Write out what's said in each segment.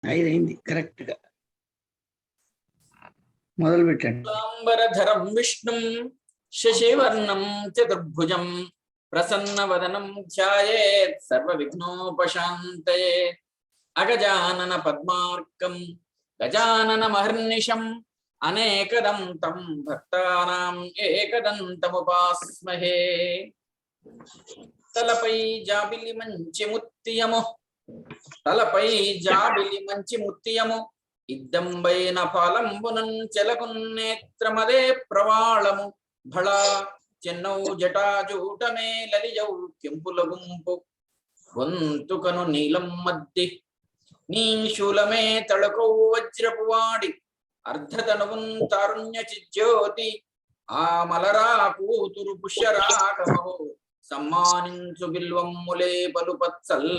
ఐదైంది correct గా మొదలు పెట్టండి. లాంబరధరం విష్ణుం శశివర్ణం చతుర్భుజం ప్రసన్నవదనం ధ్యాయేత్ సర్వవిఘ్నోపశాంతయే అగజానన పద్మార్కం గజానన మహర్నిశం అనేకదంతం భక్తానాం ఏకదంతముపాస్మహే. తలపై జాబిలి మంచి ముత్యము ఇద్దంబైన ఫాలంబునం చెలకున్నేత్రమదే ప్రవాళము భళా చెన్నౌ జటాజూటమే లలియౌ కెంపుల గుంపు గొంతుకను నీలం మద్ది నీ శూలమే తళకౌ వజ్రపు వాడి అర్ధతనువున్ తారుణ్య చిజ్యోతి ఆ మలరా కూతురు పుష్యరాగమో సమ్మానించు బిల్వమ్ములే పలుపత్సల్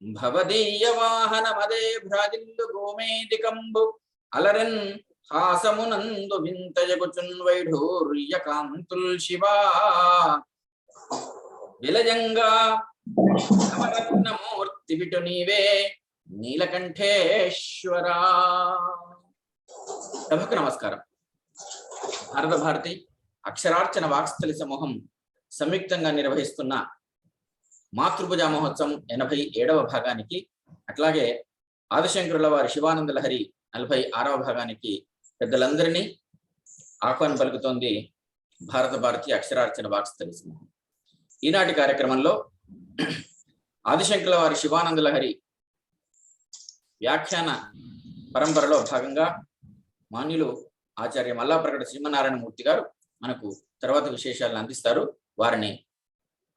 భవదీయ వాహనమదే భ్రాజిల్లు గోమేదికంబు అలరెన్ హాసమునందు వింతయగుచున్ వైఢూర్య కాంతుల్ శివా విలయంగా నవరత్నమూర్తి విటు నీవే నీలకంఠేశ్వరా. సభకు నమస్కారం. భారత భారతి అక్షరార్చన వాక్స్థలి సమూహం సంయుక్తంగా నిర్వహిస్తున్న మాతృభుజ మహోత్సవం 87వ భాగానికి, అట్లాగే ఆదిశంకరుల వారి శివానంద లహరి 46వ భాగానికి పెద్దలందరినీ ఆహ్వానం పలుకుతోంది భారత భారతి అక్షరార్చన వాక్స్థలి సమూహం. ఈనాటి కార్యక్రమంలో ఆదిశంకరుల వారి శివానంద లహరి వ్యాఖ్యాన పరంపరలో భాగంగా మాన్యులు ఆచార్య మల్లాప్రగడ శ్రీమన్నారాయణ మూర్తి గారు మనకు తర్వాత విశేషాలను అందిస్తారు. వారిని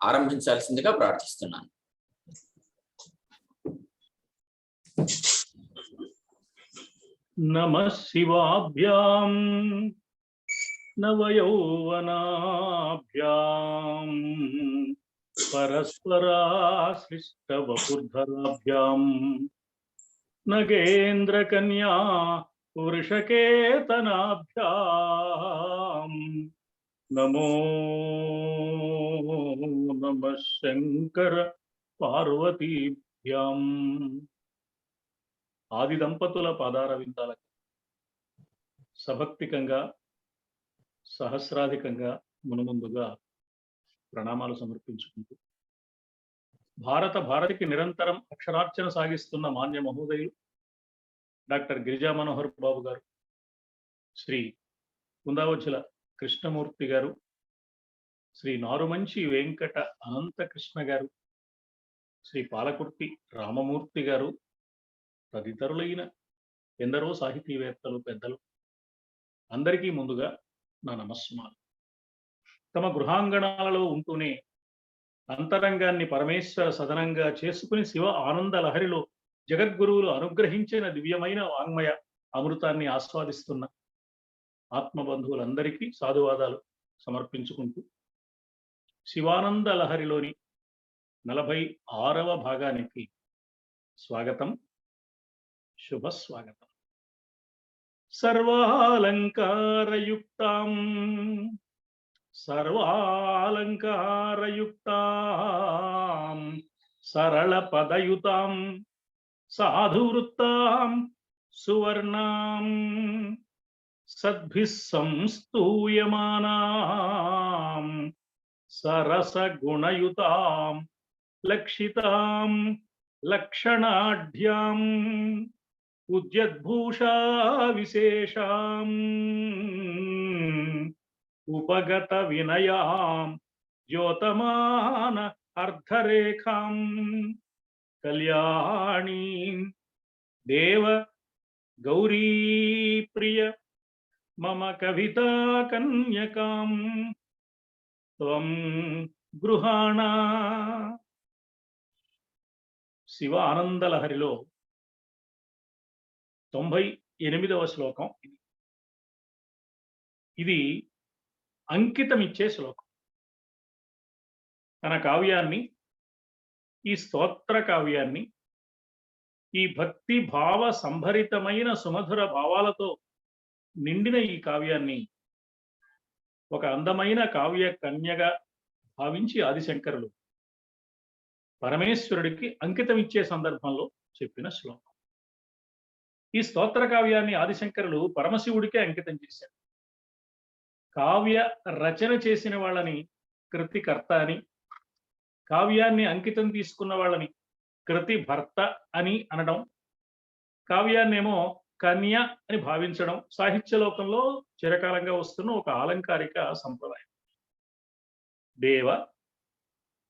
ఆరంభించాల్సిందిగా ప్రార్థిస్తున్నాను. నమః శివాభ్యాం నవయౌవనాభ్యాం పరస్పరాశ్లిష్టవపుర్ధరాభ్యాం నగేంద్రకన్యా వృషకేతనాభ్యాం నమో నమః శంకర పార్వతీభ్యాం. ఆది దంపతుల పాదార విందాలకు సభక్తికంగా సహస్రాధికంగా మునుముందుగా ప్రణామాలు సమర్పించుకుంటూ, భారత భారతికి నిరంతరం అక్షరార్చన సాగిస్తున్న మాన్య మహోదయులు డాక్టర్ గిరిజా మనోహర్ బాబు గారు, శ్రీ కుందావజ్జల కృష్ణమూర్తి గారు, శ్రీ నారుమంచి వెంకట అనంతకృష్ణ గారు, శ్రీ పాలకుర్తి రామమూర్తి గారు తదితరులైన ఎందరో సాహితీవేత్తలు పెద్దలు అందరికీ ముందుగా నా నమస్సుమాలు. తమ గృహాంగణాలలో ఉంటూనే అంతరంగాన్ని పరమేశ్వర సదనంగా చేసుకుని శివ ఆనంద లహరిలో జగద్గురువులు అనుగ్రహించిన దివ్యమైన వాంగ్మయ అమృతాన్ని ఆస్వాదిస్తున్న ఆత్మబంధువులందరికీ సాధువాదాలు సమర్పించుకుంటూ, శివానంద లహరిలోని 46వ భాగానికి స్వాగతం, శుభ స్వాగతం. సర్వాలంకారయుక్తాం సరళ పదయుతాం సాధువృత్తాం సువర్ణాం సద్భిః సంస్తూయమానాం సరసగుణయుతాం లక్షితాం లక్షణాఢ్యాం ఉద్యద్భూషా విశేషాం ఉపగత వినయాం జ్యోతమాన అర్ధరేఖాం కళ్యాణీం దేవ గౌరీ ప్రియ మమ కవితా కన్యకాం త్వం గృహాణ. శివ ఆనందలహరిలో 98వ శ్లోకం ఇది అంకితమిచ్చే శ్లోకం. తన కావ్యాన్ని, ఈ స్తోత్ర కావ్యాన్ని, ఈ భక్తి భావ సంభరితమైన సుమధుర భావాలతో నిండిన ఈ కావ్యాన్ని ఒక అందమైన కావ్య కన్యగా భావించి ఆదిశంకరులు పరమేశ్వరుడికి అంకితం ఇచ్చే సందర్భంలో చెప్పిన శ్లోకం. ఈ స్తోత్ర కావ్యాన్ని ఆదిశంకరులు పరమశివుడికే అంకితం చేశారు. కావ్య రచన చేసిన వాళ్ళని కృతికర్త అని, కావ్యాన్ని అంకితం తీసుకున్న వాళ్ళని కృతి భర్త అని అనడం, కావ్యాన్నేమో కన్య అని భావించడం సాహిత్య లోకంలో చిరకాలంగా వస్తున్న ఒక ఆలంకారిక సంప్రదాయం. దేవ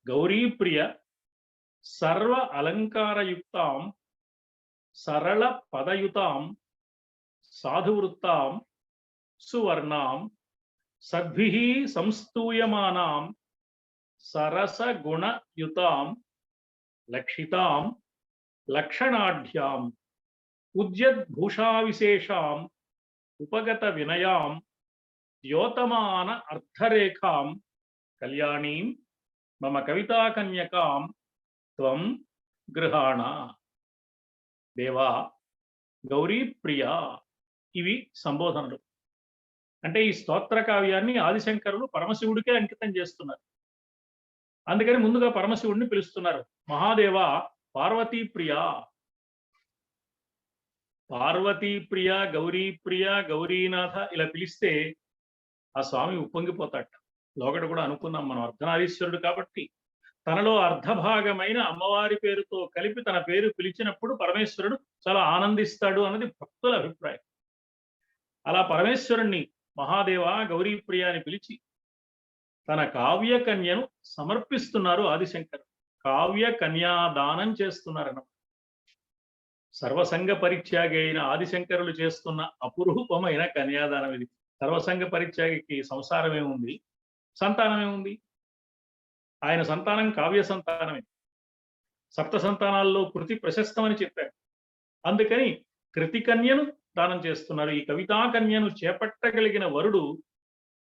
గౌరీప్రియ సర్వ అలంకారయుక్తాం సరళ పదయుతాం సాధువృత్తాం సువర్ణాం సద్భిః సంస్తూయమానాం సరస గుణయుతాం లక్షితాం లక్షణాఢ్యాం ఉద్యద్భూషావిశేషాం ఉపగత వినయాం ద్యోతమాన అర్థరేఖాం కళ్యాణీం మమ కవితాకన్యకాం త్వం గృహాణ. దేవా, గౌరీ ప్రియ, ఇవి సంబోధనలు. అంటే ఈ స్తోత్ర కావ్యాన్ని ఆదిశంకరులు పరమశివుడికే అంకితం చేస్తున్నారు. అందుకని ముందుగా పరమశివుడిని పిలుస్తున్నారు. మహాదేవ పార్వతీ ప్రియ, పార్వతీ ప్రియ, గౌరీ ప్రియ, గౌరీనాథ ఇలా పిలిస్తే ఆ స్వామి ఉప్పొంగిపోతాట. లోకట కూడా అనుకున్నాం మనం, అర్ధనారీశ్వరుడు కాబట్టి తనలో అర్ధభాగమైన అమ్మవారి పేరుతో కలిపి తన పేరు పిలిచినప్పుడు పరమేశ్వరుడు చాలా ఆనందిస్తాడు అన్నది భక్తుల అభిప్రాయం. అలా పరమేశ్వరుణ్ణి మహాదేవ గౌరీ ప్రియ అని పిలిచి తన కావ్య కన్యను సమర్పిస్తున్నారు ఆదిశంకర్. కావ్య కన్యాదానం చేస్తున్నారన్నమాట. సర్వసంగ పరిత్యాగి అయిన ఆదిశంకరులు చేస్తున్న అపురూపమైన కన్యాదానం ఇది. సర్వసంగ పరిత్యాగికి సంసారం ఏముంది, సంతానం ఏముంది? ఆయన సంతానం కావ్య సంతానమే. సప్త సంతానాల్లో కృతి ప్రశస్తమని చెప్పారు. అందుకని కృతి కన్యను దానం చేస్తున్నారు. ఈ కవితా కన్యను చేపట్టగలిగిన వరుడు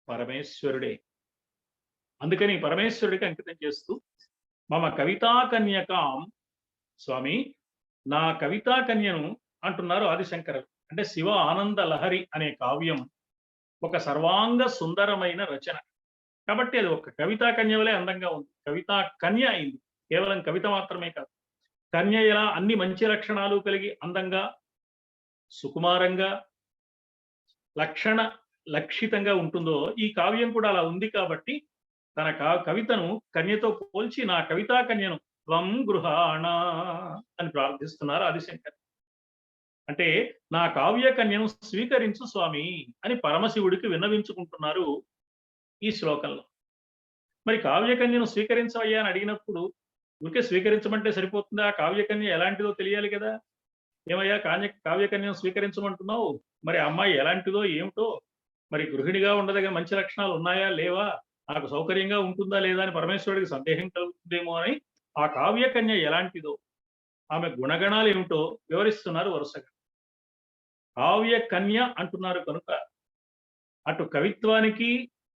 పరమేశ్వరుడే. అందుకని పరమేశ్వరుడికి అంకితం చేస్తూ మమ కవితా కన్యకాం, స్వామి నా కవితా కన్యను అంటున్నారు ఆదిశంకరులు. అంటే శివ ఆనంద లహరి అనే కావ్యం ఒక సర్వాంగ సుందరమైన రచన కాబట్టి అది ఒక కవితా కన్య వలె అందంగా ఉంది. కవితా కన్య అయింది, కేవలం కవిత మాత్రమే కాదు. కన్య ఎలా అన్ని మంచి లక్షణాలు కలిగి అందంగా, సుకుమారంగా, లక్షితంగా ఉంటుందో ఈ కావ్యం కూడా అలా ఉంది. కాబట్టి తన కవితను కన్యతో పోల్చి నా కవితా కన్యను త్వం గృహాణ అని ప్రార్థిస్తున్నారు ఆదిశంకర్. అంటే నా కావ్య కన్యను స్వీకరించు స్వామి అని పరమశివుడికి విన్నవించుకుంటున్నారు ఈ శ్లోకంలో. మరి కావ్యకన్యను స్వీకరించవయ్యా అని అడిగినప్పుడు ఊరికే స్వీకరించమంటే సరిపోతుందా? ఆ కావ్యకన్య ఎలాంటిదో తెలియాలి కదా. ఏమయ్యా కావ్యకన్యను స్వీకరించమంటున్నావు, మరి అమ్మాయి ఎలాంటిదో ఏమిటో, మరి గృహిణిగా ఉండదగిన మంచి లక్షణాలు ఉన్నాయా లేవా, నాకు సౌకర్యంగా ఉంటుందా లేదా అని పరమేశ్వరుడికి సందేహం కలుగుతుందేమో అని ఆ కావ్యకన్య ఎలాంటిదో, ఆమె గుణగణాలు ఏమిటో వివరిస్తున్నారు వరుసగా. కావ్య కన్య అంటున్నారు కనుక అటు కవిత్వానికి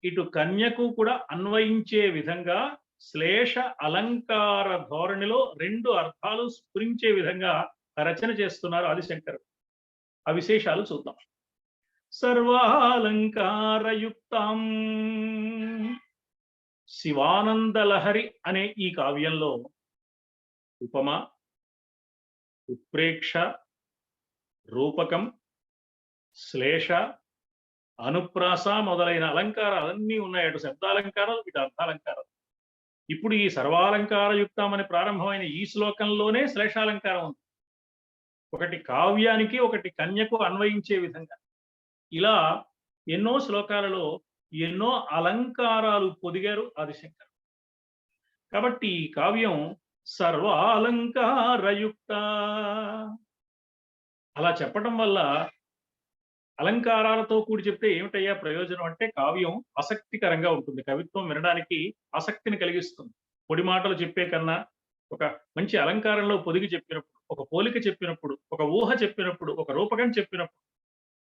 ఇటు కన్యకు కూడా అన్వయించే విధంగా శ్లేష అలంకార ధోరణిలో రెండు అర్థాలు స్ఫురించే విధంగా రచన చేస్తున్నారు ఆదిశంకర్. ఆ విశేషాలు చూద్దాం. సర్వాలంకారయుక్తం శివానందలహరి అనే ఈ కావ్యంలో ఉపమ, ఉత్ప్రేక్ష, రూపకం, శ్లేష, అనుప్రాస మొదలైన అలంకారాలన్నీ ఉన్నాయి. అటు శబ్దాలంకారాలు, ఇటు అర్థాలంకారాలు. ఇప్పుడు ఈ సర్వాలంకారయుక్తం అని ప్రారంభమైన ఈ శ్లోకంలోనే శ్లేషాలంకారం ఉంది. ఒకటి కావ్యానికి ఒకటి కన్యకు అన్వయించే విధంగా ఇలా ఎన్నో శ్లోకాలలో ఎన్నో అలంకారాలు పొదిగారు ఆదిశంకర్. కాబట్టి ఈ కావ్యం సర్వాలంకారయుక్త అలా చెప్పడం వల్ల అలంకారాలతో కూడి చెప్తే ఏమిటయ్యా ప్రయోజనం అంటే కావ్యం ఆసక్తికరంగా ఉంటుంది. కవిత్వం వినడానికి ఆసక్తిని కలిగిస్తుంది. పొడి మాటలు చెప్పే కన్నా ఒక మంచి అలంకారంలో పొదిగి చెప్పినప్పుడు, ఒక పోలిక చెప్పినప్పుడు, ఒక ఊహ చెప్పినప్పుడు, ఒక రూపకం చెప్పినప్పుడు,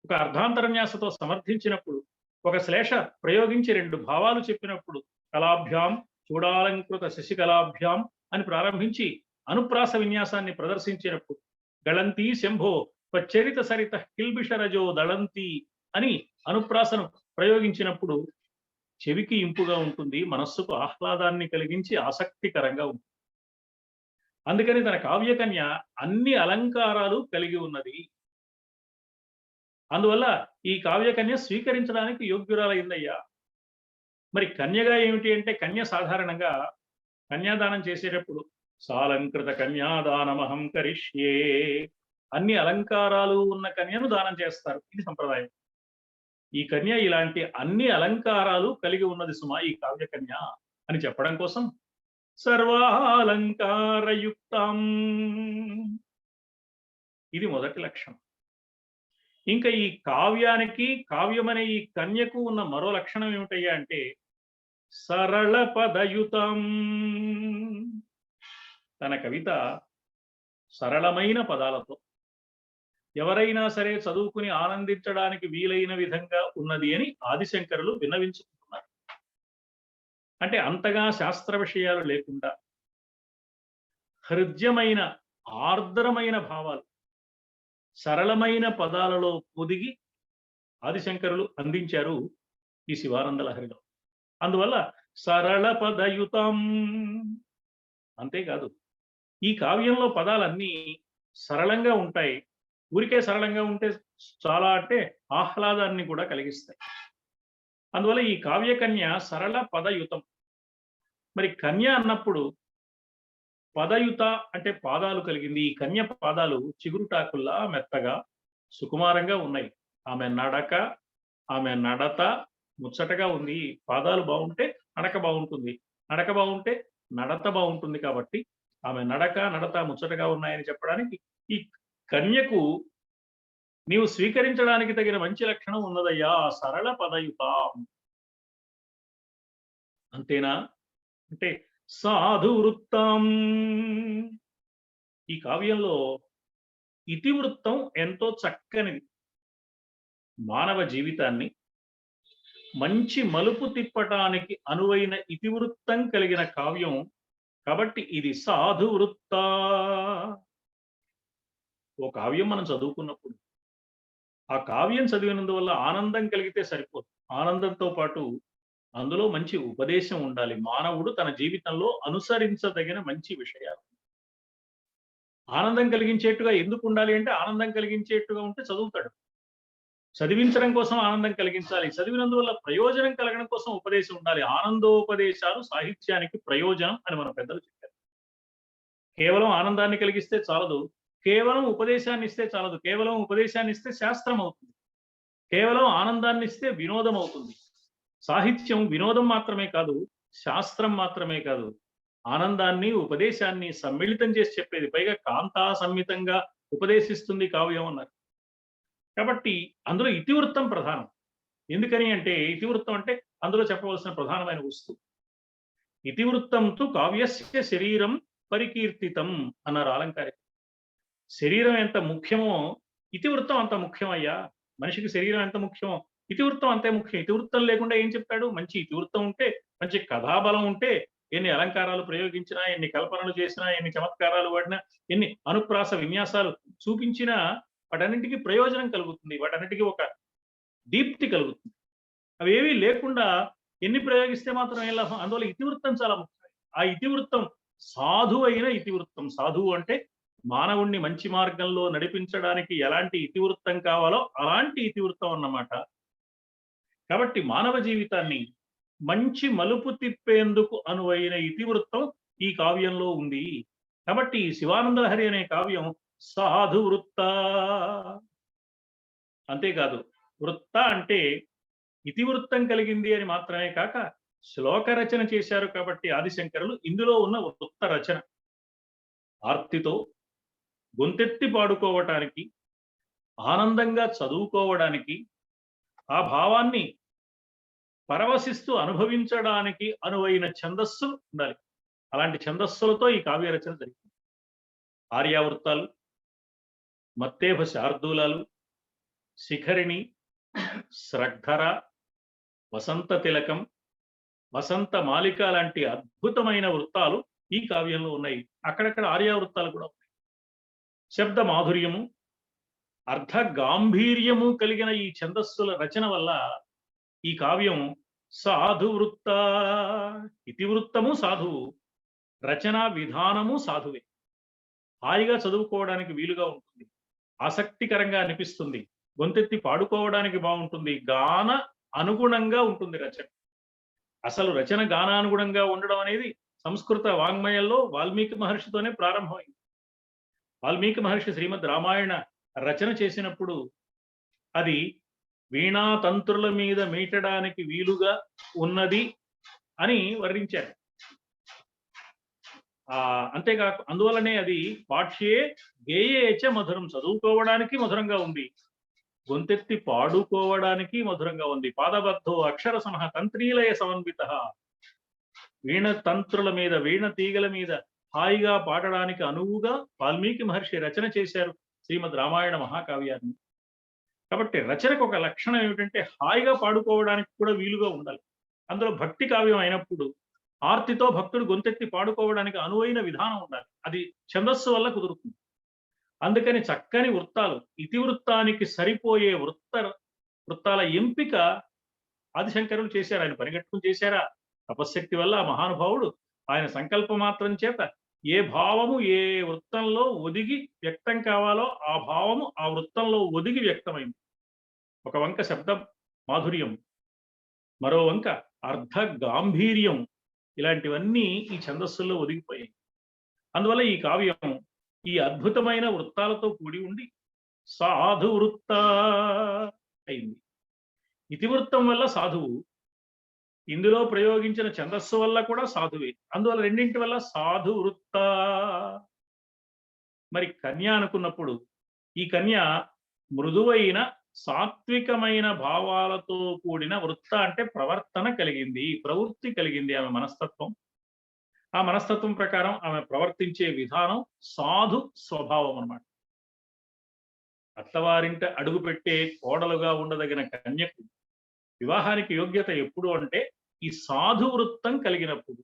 ఒక అర్ధాంతరన్యాసతో సమర్థించినప్పుడు, ఒక శ్లేష ప్రయోగించి రెండు భావాలు చెప్పినప్పుడు, కళాభ్యాం చూడాలంకృత శశికళాభ్యాం అని ప్రారంభించి అనుప్రాస విన్యాసాన్ని ప్రదర్శించినప్పుడు, గళంతి శంభో చరిత సరిత కిల్బిషరజో దళంతి అని అనుప్రాసను ప్రయోగించినప్పుడు చెవికి ఇంపుగా ఉంటుంది, మనస్సుకు ఆహ్లాదాన్ని కలిగించి ఆసక్తికరంగా ఉంటుంది. అందుకని తన కావ్యకన్య అన్ని అలంకారాలు కలిగి ఉన్నది. అందువల్ల ఈ కావ్యకన్య స్వీకరించడానికి యోగ్యురాలైందయ్యా. మరి కన్యగా ఏమిటి అంటే, కన్య సాధారణంగా కన్యాదానం చేసేటప్పుడు సాలంకృత కన్యాదానమహం కరిష్యే, అన్ని అలంకారాలు ఉన్న కన్యను దానం చేస్తారు. ఇది సంప్రదాయం. ఈ కన్య ఇలాంటి అన్ని అలంకారాలు కలిగి ఉన్నది సుమా ఈ కావ్య కన్య అని చెప్పడం కోసం సర్వాలంకారయుక్తం, ఇది మొదటి లక్షణం. ఇంకా ఈ కావ్యానికి, కావ్యమనే ఈ కన్యకు ఉన్న మరో లక్షణం ఏమిటయ్యా అంటే సరళ పదయుతం. తన కవిత సరళమైన పదాలతో ఎవరైనా సరే చదువుకుని ఆనందించడానికి వీలైన విధంగా ఉన్నది అని ఆదిశంకరులు విన్నవించుకుంటున్నారు. అంటే అంతగా శాస్త్ర విషయాలు లేకుండా హృద్యమైన ఆర్ద్రమైన భావాలు సరళమైన పదాలలో పొదిగి ఆదిశంకరులు అందించారు ఈ శివానంద లహరిలో. అందువల్ల సరళ పదయుతం. అంతేకాదు, ఈ కావ్యంలో పదాలన్నీ సరళంగా ఉంటాయి. ఊరికే సరళంగా ఉంటే చాలా అంటే ఆహ్లాదాన్ని కూడా కలిగిస్తాయి. అందువల్ల ఈ కావ్యకన్య సరళ పదయుతం. మరి కన్య అన్నప్పుడు పదయుత అంటే పాదాలు కలిగింది. ఈ కన్య పాదాలు చిగురుటాకుల్లా మెత్తగా సుకుమారంగా ఉన్నాయి. ఆమె నడక, ఆమె నడత ముచ్చటగా ఉంది. పాదాలు బాగుంటే నడక బాగుంటుంది, నడక బాగుంటే నడత బాగుంటుంది. కాబట్టి ఆమె నడక, నడత ముచ్చటగా ఉన్నాయని చెప్పడానికి ఈ కన్యకు నీవు స్వీకరించడానికి తగిన మంచి లక్షణం ఉన్నదయ్యా, సరళ పదయుత. అంతేనా అంటే సాధు వృత్తం. ఈ కావ్యంలో ఇతివృత్తం ఎంతో చక్కనిది. మానవ జీవితాన్ని మంచి మలుపు తిప్పటానికి అనువైన ఇతివృత్తం కలిగిన కావ్యం కాబట్టి ఇది సాధు వృత్త. ఓ కావ్యం మనం చదువుకున్నప్పుడు ఆ కావ్యం చదివినందువల్ల ఆనందం కలిగితే సరిపోదు. ఆనందంతో పాటు అందులో మంచి ఉపదేశం ఉండాలి. మానవుడు తన జీవితంలో అనుసరించదగిన మంచి విషయాలు. ఆనందం కలిగించేట్టుగా ఎందుకు ఉండాలి అంటే, ఆనందం కలిగించేట్టుగా ఉంటే చదువుతాడు. చదివించడం కోసం ఆనందం కలిగించాలి. చదివినందువల్ల ప్రయోజనం కలగడం కోసం ఉపదేశం ఉండాలి. ఆనందోపదేశాలు సాహిత్యానికి ప్రయోజనం అని మన పెద్దలు చెప్పారు. కేవలం ఆనందాన్ని కలిగిస్తే చాలదు, కేవలం ఉపదేశాన్ని ఇస్తే చాలదు. కేవలం ఉపదేశాన్ని ఇస్తే శాస్త్రం అవుతుంది, కేవలం ఆనందాన్ని ఇస్తే వినోదం అవుతుంది. సాహిత్యం వినోదం మాత్రమే కాదు, శాస్త్రం మాత్రమే కాదు, ఆనందాన్ని ఉపదేశాన్ని సమ్మిళితం చేసి చెప్పేది. పైగా కాంతా సంహితంగా ఉపదేశిస్తుంది కావ్యం అన్నారు. కాబట్టి అందులో ఇతివృత్తం ప్రధానం. ఎందుకని అంటే, ఇతివృత్తం అంటే అందులో చెప్పవలసిన ప్రధానమైన వస్తువు. ఇతివృత్తంతో కావ్యస్య శరీరం పరికీర్తితం అన్నారు అలంకారి. శరీరం ఎంత ముఖ్యమో ఇతివృత్తం అంత ముఖ్యమయ్యా. మనిషికి శరీరం ఎంత ముఖ్యమో ఇతివృత్తం అంతే ముఖ్యం. ఇతివృత్తం లేకుండా ఏం చెప్తాడు? మంచి ఇతివృత్తం ఉంటే, మంచి కథాబలం ఉంటే, ఎన్ని అలంకారాలు ప్రయోగించినా, ఎన్ని కల్పనలు చేసినా, ఎన్ని చమత్కారాలు వాడినా, ఎన్ని అనుప్రాస విన్యాసాలు చూపించినా వాటన్నింటికి ప్రయోజనం కలుగుతుంది, వాటన్నిటికీ ఒక దీప్తి కలుగుతుంది. అవేవీ లేకుండా ఎన్ని ప్రయోగిస్తే మాత్రం ఏం లాభం? అందువల్ల ఇతివృత్తం చాలా ముఖ్యం. ఆ ఇతివృత్తం సాధువు అయిన ఇతివృత్తం. సాధువు అంటే మానవుణ్ణి మంచి మార్గంలో నడిపించడానికి ఎలాంటి ఇతివృత్తం కావాలో అలాంటి ఇతివృత్తం అన్నమాట. కాబట్టి మానవ జీవితాన్ని మంచి మలుపు తిప్పేందుకు అనువైన ఇతివృత్తం ఈ కావ్యంలో ఉంది. కాబట్టి శివానంద లహరి అనే కావ్యం సాధు వృత్త. అంతేకాదు, వృత్త అంటే ఇతివృత్తం కలిగింది అని మాత్రమే కాక శ్లోక రచన చేశారు. కాబట్టి ఆదిశంకరులు ఇందులో ఉన్న వృత్త రచన ఆర్తితో గొంతెత్తి పాడుకోవటానికి, ఆనందంగా చదువుకోవడానికి, ఆ భావాన్ని పరవశిస్తూ అనుభవించడానికి అనువైన ఛందస్సు ఉండాలి. అలాంటి ఛందస్సులతో ఈ కావ్య రచన జరిగింది. ఆర్యావృత్తాలు, మత్తేభ శార్దూలాలు, శిఖరిణి, శ్రద్ధర, వసంత తిలకం, వసంత మాలిక లాంటి అద్భుతమైన వృత్తాలు ఈ కావ్యంలో ఉన్నాయి. అక్కడక్కడ ఆర్యావృత్తాలు కూడా ఉన్నాయి. శబ్ద మాధుర్యము, అర్థ గాంభీర్యము కలిగిన ఈ ఛందస్సుల రచన వల్ల ఈ కావ్యం సాధు వృత్త. ఇతివృత్తము సాధువు, రచనా విధానము సాధువే. హాయిగా చదువుకోవడానికి వీలుగా ఉంటుంది, ఆసక్తికరంగా అనిపిస్తుంది, గొంతెత్తి పాడుకోవడానికి బాగుంటుంది, గాన అనుగుణంగా ఉంటుంది రచన. అసలు రచన గానానుగుణంగా ఉండడం అనేది సంస్కృత వాంగ్మయంలో వాల్మీకి మహర్షితోనే ప్రారంభమైంది. వాల్మీకి మహర్షి శ్రీమద్ రామాయణ రచన చేసినప్పుడు అది వీణా తంత్రుల మీద మీటడానికి వీలుగా ఉన్నది అని వర్ణించారు. అంతేకాక అందువలనే అది పాఠ్యే గేయేచ మధురం, చదువుకోవడానికి మధురంగా ఉంది, గొంతెత్తి పాడుకోవడానికి మధురంగా ఉంది. పాదబద్ధో అక్షర సమహ తంత్రీలయ సమన్విత, వీణ తంత్రుల మీద వీణ తీగల మీద హాయిగా పాడడానికి అనువుగా వాల్మీకి మహర్షి రచన చేశారు శ్రీమద్ రామాయణ మహాకావ్యాన్ని. కాబట్టి రచనకు ఒక లక్షణం ఏమిటంటే హాయిగా పాడుకోవడానికి కూడా వీలుగా ఉండాలి. అందులో భక్తి కావ్యం అయినప్పుడు ఆర్తితో భక్తుడు గొంతెత్తి పాడుకోవడానికి అనువైన విధానం ఉండాలి. అది ఛందస్సు వల్ల కుదురుతుంది. అందుకని చక్కని వృత్తాలు, ఇతివృత్తానికి సరిపోయే వృత్తాల ఎంపిక ఆదిశంకరులు చేశారు. ఆయన పరిగెట్టుకుని చేశారా? తపశ్శక్తి వల్ల ఆ మహానుభావుడు ఆయన సంకల్ప మాత్రం చేత ఏ భావము ఏ వృత్తంలో ఒదిగి వ్యక్తం కావాలో ఆ భావము ఆ వృత్తంలో ఒదిగి వ్యక్తమైంది. ఒక వంక శబ్ద మాధుర్యం, మరో వంక అర్ధ గాంభీర్యం, ఇలాంటివన్నీ ఈ ఛందస్సుల్లో ఒదిగిపోయాయి. అందువల్ల ఈ కావ్యం ఈ అద్భుతమైన వృత్తాలతో కూడి ఉండి సాధు వృత్త అయింది. ఇతివృత్తం వల్ల సాధువు, ఇందులో ప్రయోగించిన ఛందస్సు వల్ల కూడా సాధువే. అందువల్ల రెండింటి వల్ల సాధు వృత్త. మరి కన్య అనుకున్నప్పుడు ఈ కన్య మృదువైన సాత్వికమైన భావాలతో కూడిన వృత్త అంటే ప్రవర్తన కలిగింది, ప్రవృత్తి కలిగింది ఆమె మనస్తత్వం. ఆ మనస్తత్వం ప్రకారం ఆమె ప్రవర్తించే విధానం సాధు స్వభావం అన్నమాట. అత్తవారింట అడుగుపెట్టే కోడలుగా ఉండదగిన కన్యకు వివాహానికి యోగ్యత ఎప్పుడు అంటే ఈ సాధు వృత్తం కలిగినప్పుడు,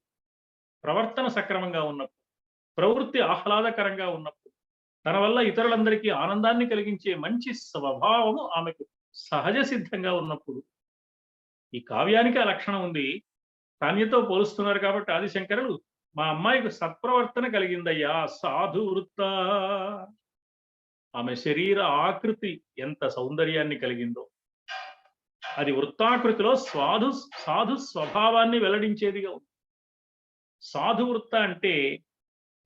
ప్రవర్తన సక్రమంగా ఉన్నప్పుడు, ప్రవృత్తి ఆహ్లాదకరంగా ఉన్నప్పుడు, తన వల్ల ఇతరులందరికీ ఆనందాన్ని కలిగించే మంచి స్వభావము ఆమెకు సహజ సిద్ధంగా ఉన్నప్పుడు. ఈ కావ్యానికి ఆ లక్షణం ఉంది. కన్యతో పోలుస్తున్నారు కాబట్టి ఆదిశంకరులు మా అమ్మాయికి సత్ప్రవర్తన కలిగిందయ్యా, సాధు వృత్త. ఆమె శరీర ఆకృతి ఎంత సౌందర్యాన్ని కలిగిందో, అది వృత్తాకృతిలో సాధు స్వభావాన్ని వెల్లడించేదిగా ఉంది. సాధు వృత్త అంటే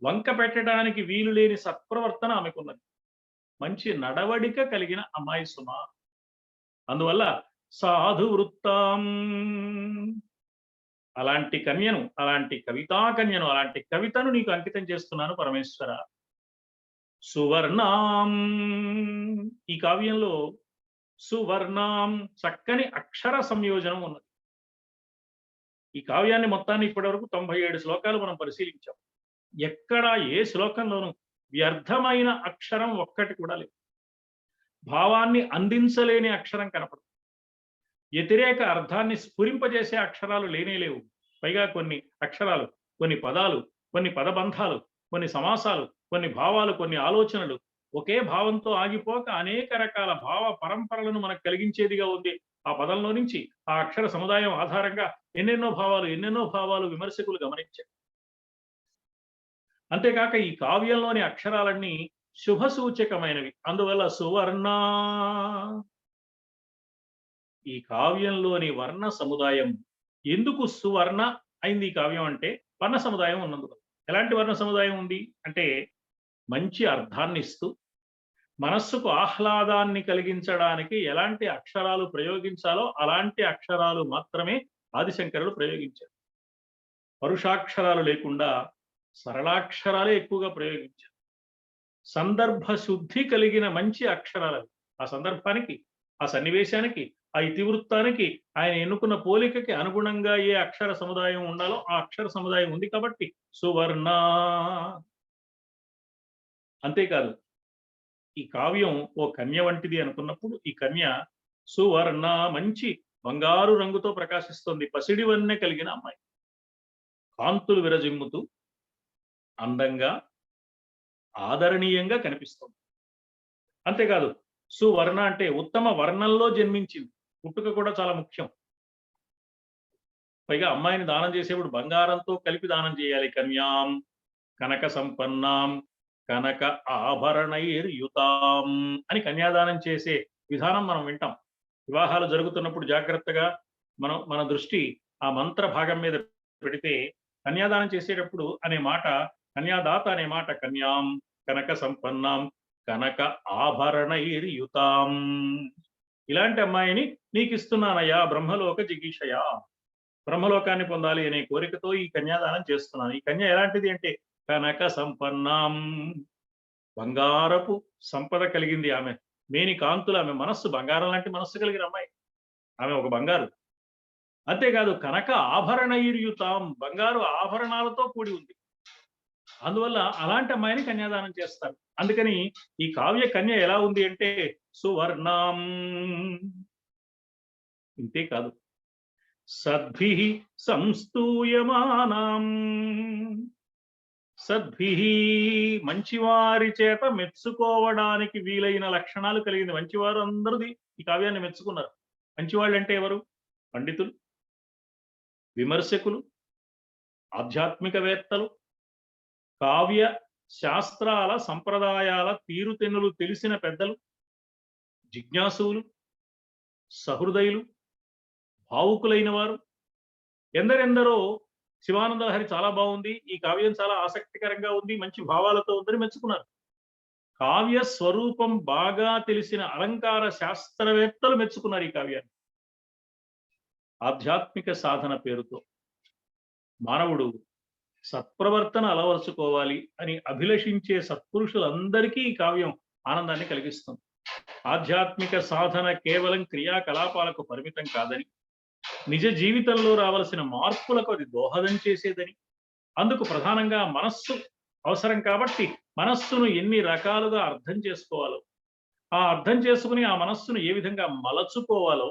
వంక పెట్టడానికి వీలు లేని సత్ప్రవర్తన ఆమెకున్నది, మంచి నడవడిక కలిగిన అమ్మాయి సుమ. అందువల్ల సాధు వృత్తం. అలాంటి కన్యను, అలాంటి కవితా కన్యను, అలాంటి కవితను నీకు అంకితం చేస్తున్నాను పరమేశ్వర. సువర్ణాం. ఈ కావ్యంలో సువర్ణాం చక్కని అక్షర సంయోజనం ఉన్నది. ఈ కావ్యాన్ని మొత్తాన్ని ఇప్పటి వరకు 97 శ్లోకాలు మనం పరిశీలించాం. ఎక్కడా ఏ శ్లోకంలోనూ వ్యర్థమైన అక్షరం ఒక్కటి కూడా లేదు. భావాన్ని అందించలేని అక్షరం కనపడదు. వ్యతిరేక అర్థాన్ని స్ఫురింపజేసే అక్షరాలు లేనేలేవు. పైగా కొన్ని అక్షరాలు, కొన్ని పదాలు, కొన్ని పదబంధాలు, కొన్ని సమాసాలు, కొన్ని భావాలు, కొన్ని ఆలోచనలు ఒకే భావంతో ఆగిపోక అనేక రకాల భావ పరంపరలను మనకు కలిగించేదిగా ఉంది. ఆ పదంలో నుంచి ఆ అక్షర సముదాయం ఆధారంగా ఎన్నెన్నో భావాలు విమర్శకులు గమనించారు. అంతేకాక ఈ కావ్యంలోని అక్షరాలన్నీ శుభ సూచకమైనవి. అందువల్ల సువర్ణ. ఈ కావ్యంలోని వర్ణ సముదాయం ఎందుకు సువర్ణ అయింది ఈ కావ్యం అంటే వర్ణ సముదాయం ఉన్నందుకు. ఎలాంటి వర్ణ సముదాయం ఉంది అంటే మంచి అర్థాన్ని ఇస్తూ మనస్సుకు ఆహ్లాదాన్ని కలిగించడానికి ఎలాంటి అక్షరాలు ప్రయోగించాలో అలాంటి అక్షరాలు మాత్రమే ఆదిశంకరులు ప్రయోగించారు. పరుషాక్షరాలు లేకుండా సరళాక్షరాలే ఎక్కువగా ప్రయోగించారు. సందర్భ శుద్ధి కలిగిన మంచి అక్షరాలు. ఆ సందర్భానికి, ఆ సన్నివేశానికి, ఆ ఇతివృత్తానికి, ఆయన ఎన్నుకున్న పోలికకి అనుగుణంగా ఏ అక్షర సముదాయం ఉండాలో ఆ అక్షర సముదాయం ఉంది కాబట్టి సువర్ణ. అంతేకాదు, ఈ కావ్యం ఓ కన్య వంటిది అనుకున్నప్పుడు ఈ కన్య సువర్ణ, మంచి బంగారు రంగుతో ప్రకాశిస్తుంది. పసిడి వన్నె కలిగిన అమ్మాయి, కాంతులు విరజిమ్ముతూ అందంగా ఆదరణీయంగా కనిపిస్తుంది. అంతేకాదు, సువర్ణ అంటే ఉత్తమ వర్ణంలో జన్మించింది. పుట్టుక కూడా చాలా ముఖ్యం. పైగా అమ్మాయిని దానం చేసేప్పుడు బంగారంతో కలిపి దానం చేయాలి. కన్యాం కనక సంపన్నాం కనక ఆభరణైర్యుతాం అని కన్యాదానం చేసే విధానం మనం వింటాం. వివాహాలు జరుగుతున్నప్పుడు జాగ్రత్తగా మన దృష్టి ఆ మంత్ర భాగం మీద పెడితే కన్యాదానం చేసేటప్పుడు అనే మాట, కన్యాదాత అనే మాట కన్యాం కనక సంపన్నాం కనక ఆభరణైర్యుతాం, ఇలాంటి అమ్మాయిని నీకు ఇస్తున్నానయ్యా బ్రహ్మలోక జిగీషయా, బ్రహ్మలోకాన్ని పొందాలి అనే కోరికతో ఈ కన్యాదానం చేస్తున్నాను. ఈ కన్య ఎలాంటిది అంటే కనక సంపన్నాం, బంగారపు సంపద కలిగింది ఆమె, మేని కాంతులు, ఆమె మనస్సు బంగారం లాంటి మనస్సు కలిగిన అమ్మాయి, ఆమె ఒక బంగారు. అంతేకాదు కనక ఆభరణైర్యుతాం, బంగారు ఆభరణాలతో కూడి ఉంది. అందువల్ల అలాంటి అమ్మాయిని కన్యాదానం చేస్తారు. అందుకని ఈ కావ్య కన్య ఎలా ఉంది అంటే సువర్ణం. ఇంతే కాదు, సద్భి సంస్తూయమానాం, సద్భి మంచివారి చేత మెచ్చుకోవడానికి వీలైన లక్షణాలు కలిగింది. మంచివారు అందరూ ఈ కావ్యాన్ని మెచ్చుకున్నారు. మంచివాళ్ళు అంటే ఎవరు? పండితులు, విమర్శకులు, ఆధ్యాత్మికవేత్తలు, కావ్య శాస్త్రాల సంప్రదాయాల తీరుతెన్నులు తెలిసిన పెద్దలు, జిజ్ఞాసువులు, సహృదయులు, భావుకులైన వారు, ఎందరెందరో శివానంద లహరి చాలా బాగుంది, ఈ కావ్యం చాలా ఆసక్తికరంగా ఉంది, మంచి భావాలతో ఉందని మెచ్చుకున్నారు. కావ్య స్వరూపం బాగా తెలిసిన అలంకార శాస్త్రవేత్తలు మెచ్చుకున్నారు ఈ కావ్యాన్ని. ఆధ్యాత్మిక సాధన పేరుతో మానవుడు సత్ప్రవర్తన అలవరుచుకోవాలి అని అభిలషించే సత్పురుషులందరికీ ఈ కావ్యం ఆనందాన్ని కలిగిస్తుంది. ఆధ్యాత్మిక సాధన కేవలం క్రియాకలాపాలకు పరిమితం కాదని, నిజ జీవితంలో రావలసిన మార్పులకు అది దోహదం చేసేదని, అందుకు ప్రధానంగా మనస్సు అవసరం కాబట్టి మనస్సును ఎన్ని రకాలుగా అర్థం చేసుకోవాలో, ఆ అర్థం చేసుకుని ఆ మనస్సును ఏ విధంగా మలచుకోవాలో,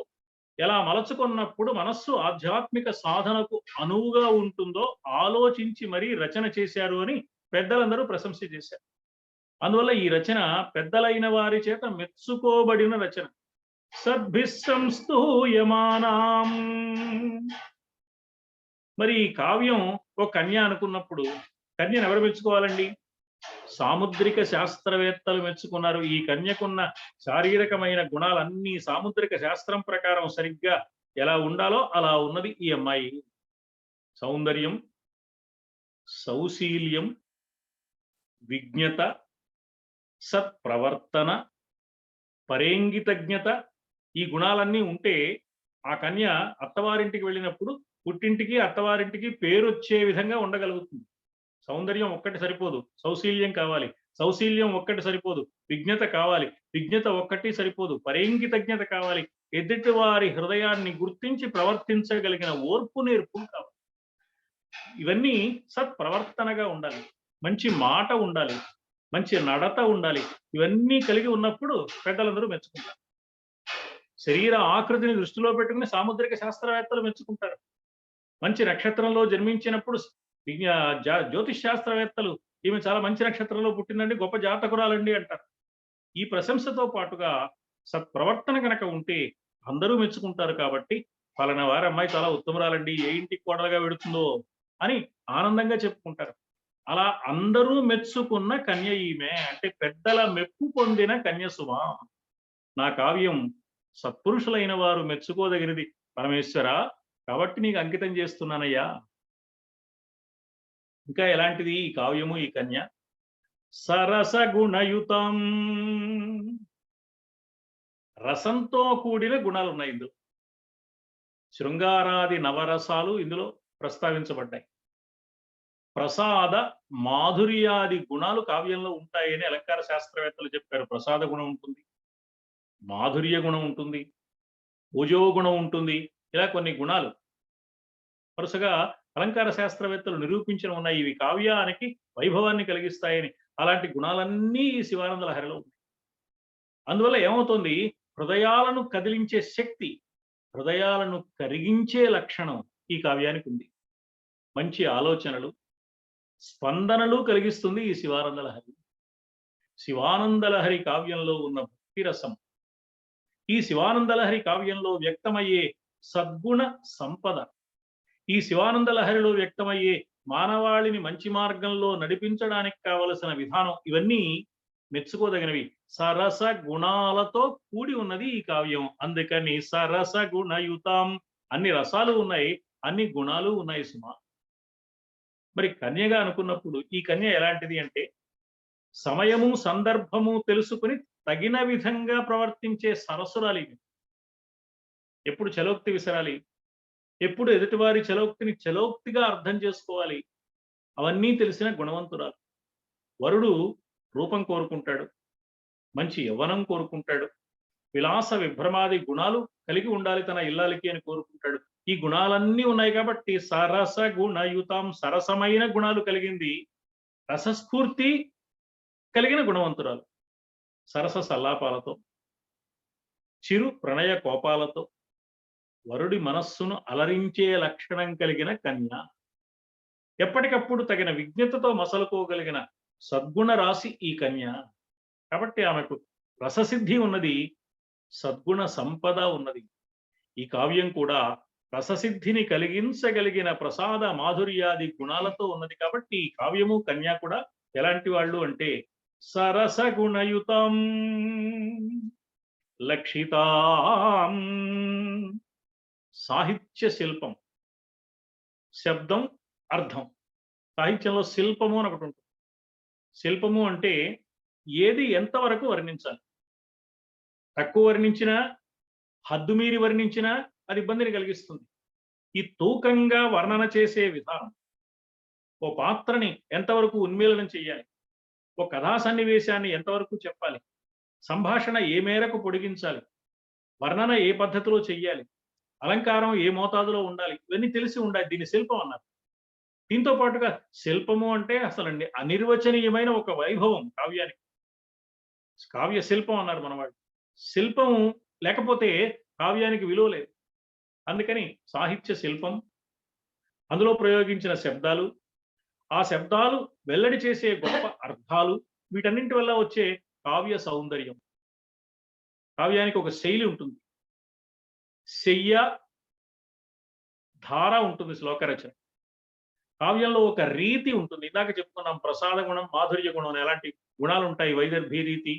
ఎలా మలచుకున్నప్పుడు మనస్సు ఆధ్యాత్మిక సాధనకు అనువుగా ఉంటుందో ఆలోచించి మరీ రచన చేశారు అని పెద్దలందరూ ప్రశంస చేశారు. అందువల్ల ఈ రచన పెద్దలైన వారి చేత మెచ్చుకోబడిన రచన. సద్భిస్సంస్తూయమానాం. మరి ఈ కావ్యం ఒక కన్య అనుకున్నప్పుడు కన్యను ఎవరు మెచ్చుకోవాలండి? సాముద్రిక శాస్త్రవేత్తలు మెచ్చుకున్నారు. ఈ కన్యకున్న శారీరకమైన గుణాలన్నీ సాముద్రిక శాస్త్రం ప్రకారం సరిగ్గా ఎలా ఉండాలో అలా ఉన్నది ఈ అమ్మాయి. సౌందర్యం, సౌశీల్యం, విజ్ఞత, సత్ప్రవర్తన, పరేంగితజ్ఞత, ఈ గుణాలన్నీ ఉంటే ఆ కన్య అత్తవారింటికి వెళ్ళినప్పుడు పుట్టింటికి అత్తవారింటికి పేరొచ్చే విధంగా ఉండగలుగుతుంది. సౌందర్యం ఒక్కటి సరిపోదు, సౌశీల్యం కావాలి. సౌశీల్యం ఒక్కటి సరిపోదు, విజ్ఞత కావాలి. విజ్ఞత ఒక్కటి సరిపోదు, పరేంగితజ్ఞత కావాలి. ఎదుటి వారి హృదయాన్ని గుర్తించి ప్రవర్తించగలిగిన ఓర్పు నేర్పు కావాలి. ఇవన్నీ సత్ప్రవర్తనగా ఉండాలి, మంచి మాట ఉండాలి, మంచి నడత ఉండాలి. ఇవన్నీ కలిగి ఉన్నప్పుడు పెద్దలందరూ మెచ్చుకుంటారు. శరీర ఆకృతిని దృష్టిలో పెట్టుకుని సాముద్రిక శాస్త్రవేత్తలు మెచ్చుకుంటారు. మంచి నక్షత్రంలో జన్మించినప్పుడు జ్యోతిష్ శాస్త్రవేత్తలు ఈమె చాలా మంచి నక్షత్రంలో పుట్టిందండి, గొప్ప జాతకురాలండి అంటారు. ఈ ప్రశంసతో పాటుగా సత్ప్రవర్తన కనుక ఉంటే అందరూ మెచ్చుకుంటారు. కాబట్టి పలానా వారి అమ్మాయి చాలా ఉత్తమరాలండి, ఏ ఇంటికి కోడలుగా వెడుతుందో అని ఆనందంగా చెప్పుకుంటారు. అలా అందరూ మెచ్చుకున్న కన్య ఈమె, అంటే పెద్దల మెప్పు పొందిన కన్య సుమ. నా కావ్యం సత్పురుషులైన వారు మెచ్చుకోదగినది పరమేశ్వర, కాబట్టి నీకు అంకితం చేస్తున్నానయ్యా. ఇంకా ఎలాంటిది ఈ కావ్యము, ఈ కన్య? సరస గుణయుతం, రసంతో కూడిన గుణాలు ఉన్నాయి ఇందులో. శృంగారాది నవరసాలు ఇందులో ప్రస్తావించబడ్డాయి. ప్రసాద మాధుర్యాది గుణాలు కావ్యంలో ఉంటాయని అలంకార శాస్త్రవేత్తలు చెప్పారు. ప్రసాద గుణం ఉంటుంది, మాధుర్య గుణం ఉంటుంది, ఓజో గుణం ఉంటుంది. ఇలా కొన్ని గుణాలు వరుసగా అలంకార శాస్త్రవేత్తలు నిరూపించిన ఉన్నాయి. ఇవి కావ్యానికి వైభవాన్ని కలిగిస్తాయని. అలాంటి గుణాలన్నీ ఈ శివానంద లహరిలో ఉన్నాయి. అందువల్ల ఏమవుతుంది? హృదయాలను కదిలించే శక్తి, హృదయాలను కరిగించే లక్షణం ఈ కావ్యానికి ఉంది. మంచి ఆలోచనలు, స్పందనలు కలిగిస్తుంది ఈ శివానంద లహరి. శివానంద లహరి కావ్యంలో ఉన్న భక్తి రసం, ఈ శివానంద లహరి కావ్యంలో వ్యక్తమయ్యే సద్గుణ సంపద, ఈ శివానంద లహరిలో వ్యక్తమయ్యే మానవాళిని మంచి మార్గంలో నడిపించడానికి కావలసిన విధానం, ఇవన్నీ మెచ్చుకోదగినవి. సరస గుణాలతో కూడి ఉన్నది ఈ కావ్యం. అందుకని సరస గుణయుతాం. అన్ని రసాలు ఉన్నాయి, అన్ని గుణాలు ఉన్నాయి సుమా. మరి కన్యగా అనుకున్నప్పుడు ఈ కన్య ఎలాంటిది అంటే, సమయము సందర్భము తెలుసుకుని తగిన విధంగా ప్రవర్తించే సరస్సురాలి. ఎప్పుడు చలోక్తి విసరాలి, ఎప్పుడు ఎదుటివారి చలోక్తిని చలోక్తిగా అర్థం చేసుకోవాలి, అవన్నీ తెలిసిన గుణవంతురాలు. వరుడు రూపం కోరుకుంటాడు, మంచి యవ్వనం కోరుకుంటాడు, విలాస విభ్రమాది గుణాలు కలిగి ఉండాలి తన ఇల్లాలికి అని కోరుకుంటాడు. ఈ గుణాలన్నీ ఉన్నాయి కాబట్టి సరస గుణయుతాం, సరసమైన గుణాలు కలిగింది, రసస్ఫూర్తి కలిగిన గుణవంతురాలు. సరస సల్లాపాలతో, చిరు ప్రణయ కోపాలతో వరుడి మనస్సును అలరించే లక్షణం కలిగిన కన్య. ఎప్పటికప్పుడు తగిన విజ్ఞతతో మసలుకోగలిగిన సద్గుణ రాశి ఈ కన్య. కాబట్టి ఆమెకు రససిద్ధి ఉన్నది, సద్గుణ సంపద ఉన్నది. ఈ కావ్యం కూడా రససిద్ధిని కలిగించగలిగిన ప్రసాద మాధుర్యాది గుణాలతో ఉన్నది. కాబట్టి ఈ కావ్యము కన్య కూడా ఎలాంటి వాళ్ళు అంటే సరస గుణయుతం లక్షితాం. సాహిత్య శిల్పం, శబ్దం అర్థం. సాహిత్యంలో శిల్పము అని ఒకటి ఉంటుంది. శిల్పము అంటే ఏది ఎంతవరకు వర్ణించాలి. తక్కువ వర్ణించినా, హద్దుమీరి వర్ణించినా అది ఇబ్బందిని కలిగిస్తుంది. ఈ తూకంగా వర్ణన చేసే విధానం, ఓ పాత్రని ఎంతవరకు ఉన్మీలనం చేయాలి, ఓ కథా సన్నివేశాన్ని ఎంతవరకు చెప్పాలి, సంభాషణ ఏ మేరకు పొడిగించాలి, వర్ణన ఏ పద్ధతిలో చెయ్యాలి, అలంకారం ఏ మోతాదులో ఉండాలి, ఇవన్నీ తెలిసి ఉండాలి. దీన్ని శిల్పం అన్నారు. దీంతో పాటుగా శిల్పము అంటే అసలు అనిర్వచనీయమైన ఒక వైభవం కావ్యానికి. కావ్య శిల్పం అన్నారు మనవాళ్ళు. శిల్పం లేకపోతే కావ్యానికి విలువ లేదు. అందుకని సాహిత్య శిల్పం, అందులో ప్రయోగించిన శబ్దాలు, ఆ శబ్దాలు వెల్లడి చేసే గొప్ప అర్థాలు, వీటన్నింటి వల్ల వచ్చే కావ్య సౌందర్యం. కావ్యానికి ఒక శైలి ఉంటుంది, శయ్య ధార ఉంటుంది, శ్లోకరచన. కావ్యంలో ఒక రీతి ఉంటుంది. ఇందాక చెప్పుకున్నాం ప్రసాద గుణం, మాధుర్య గుణం, ఎలాంటి గుణాలు ఉంటాయి. వైదర్భి రీతి,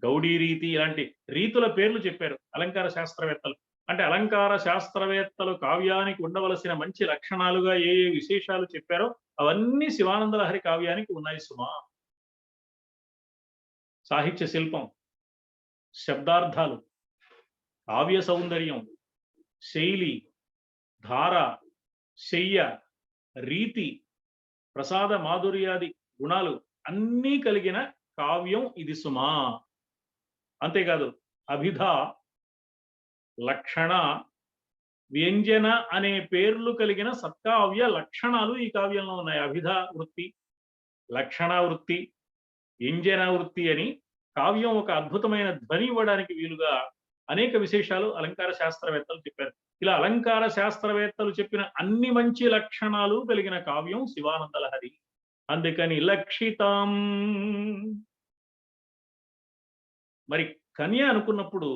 గౌడీ రీతి, ఇలాంటి రీతుల పేర్లు చెప్పారు అలంకార శాస్త్రవేత్తలు. అంటే అలంకార శాస్త్రవేత్తలు కావ్యానికి ఉండవలసిన మంచి లక్షణాలుగా ఏ ఏ విశేషాలు చెప్పారో అవన్నీ శివానంద లహరి కావ్యానికి ఉన్నాయి సుమా. సాహిత్య శిల్పం, శబ్దార్థాలు, కావ్య సౌందర్యం, శైలి, ధార, శయ్య, రీతి, ప్రసాద మాధుర్యాది గుణాలు అన్నీ కలిగిన కావ్యం ఇది సుమా. అంతేకాదు అభిధ, లక్షణ, వ్యంజన అనే పేర్లు కలిగిన సత్కావ్య లక్షణాలు ఈ కావ్యంలో ఉన్నాయి. అభిధ వృత్తి, లక్షణ వృత్తి, వ్యంజన వృత్తి అని కావ్యం ఒక అద్భుతమైన ధ్వని ఇవ్వడానికి వీలుగా అనేక విశేషాలు అలంకార శాస్త్రవేత్తలు చెప్పారు. ఇలా అలంకార శాస్త్రవేత్తలు చెప్పిన అన్ని మంచి లక్షణాలు కలిగిన కావ్యం శివానంద లహరి. అందుకని లక్షితాం. మరి కన్య అనుకున్నప్పుడు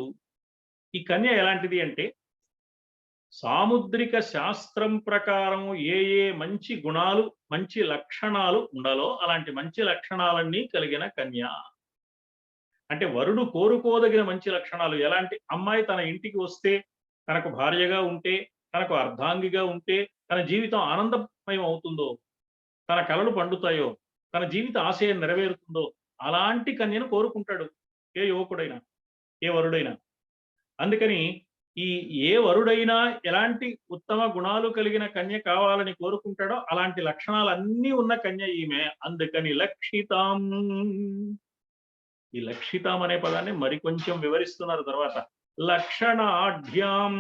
ఈ కన్య ఎలాంటిది అంటే, సాముద్రిక శాస్త్రం ప్రకారం ఏ ఏ మంచి గుణాలు, మంచి లక్షణాలు ఉండాలో అలాంటి మంచి లక్షణాలన్నీ కలిగిన కన్య. అంటే వరుడు కోరుకోదగిన మంచి లక్షణాలు. ఎలాంటి అమ్మాయి తన ఇంటికి వస్తే, తనకు భార్యగా ఉంటే, తనకు అర్ధాంగిగా ఉంటే తన జీవితం ఆనందమయం అవుతుందో, తన కలలు పండుతాయో, తన జీవిత ఆశయం నెరవేరుతుందో అలాంటి కన్యను కోరుకుంటాడు ఏ యువకుడైనా, ఏ వరుడైనా. అందుకని ఏ వరుడైనా ఎలాంటి ఉత్తమ గుణాలు కలిగిన కన్య కావాలని కోరుకుంటాడో అలాంటి లక్షణాలన్నీ ఉన్న కన్య ఈమె. అందుకని లక్షితాం. ఈ లక్షితాం అనే పదాన్ని మరికొంచెం వివరిస్తున్నారు తర్వాత. లక్షణాఢ్యాం.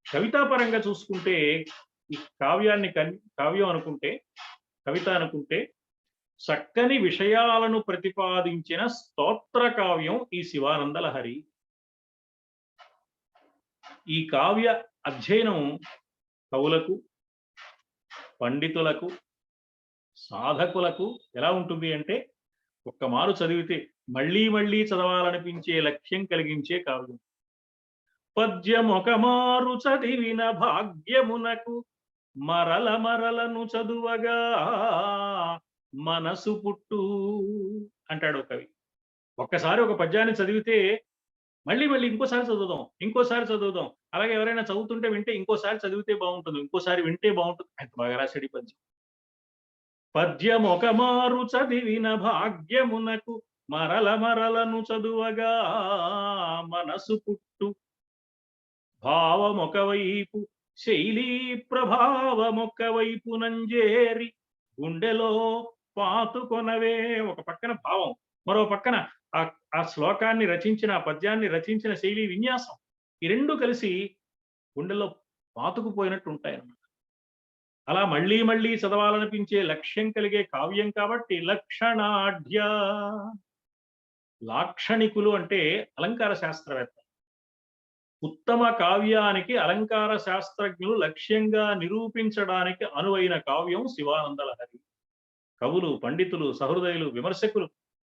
కవితాపరంగా చూసుకుంటే ఈ కావ్యం అనుకుంటే, కవిత అనుకుంటే చక్కని విషయాలను ప్రతిపాదించిన స్తోత్ర కావ్యం ఈ శివానంద లహరి. ఈ కావ్య అధ్యయనం కవులకు, పండితులకు, సాధకులకు ఎలా ఉంటుంది అంటే, ఒక్కమారు చదివితే మళ్ళీ మళ్ళీ చదవాలనిపించే లక్ష్యం కలిగించే కావ్యం. పద్యమొకమారు చదివిన భాగ్యమునకు మరల మరలను చదువగా మనసు పుట్టు అంటాడు కవి. ఒక్కసారి ఒక పద్యాన్ని చదివితే మళ్ళీ మళ్ళీ ఇంకోసారి చదువుదాం. అలాగే ఎవరైనా చదువుతుంటే వింటే ఇంకోసారి చదివితే బాగుంటుంది, ఇంకోసారి వింటే బాగుంటుంది. ఎంత బాగా రాశాడు ఈ పద్యం. పద్యం ఒక మారు చదివిన భాగ్యమునకు మరలను చదువగా మనసు పుట్టు. భావమొక వైపు శైలీ ప్రభావమొక వైపు నంజేరి గుండెలో పాతుకొనవే. ఒక పక్కన భావం, మరో పక్కన ఆ శ్లోకాన్ని రచించిన, ఆ పద్యాన్ని రచించిన శైలి విన్యాసం, ఈ రెండు కలిసి గుండెల్లో పాతుకుపోయినట్టు ఉంటాయన్నమాట. అలా మళ్ళీ మళ్ళీ చదవాలనిపించే లక్ష్యం కలిగే కావ్యం కాబట్టి లక్షణాఢ్య. లాక్షణికులు అంటే అలంకార శాస్త్రవేత్త. ఉత్తమ కావ్యానికి అలంకార శాస్త్రజ్ఞులు లక్ష్యంగా నిరూపించడానికి అనువైన కావ్యం శివానందలహరి. కవులు, పండితులు, సహృదయులు, విమర్శకులు,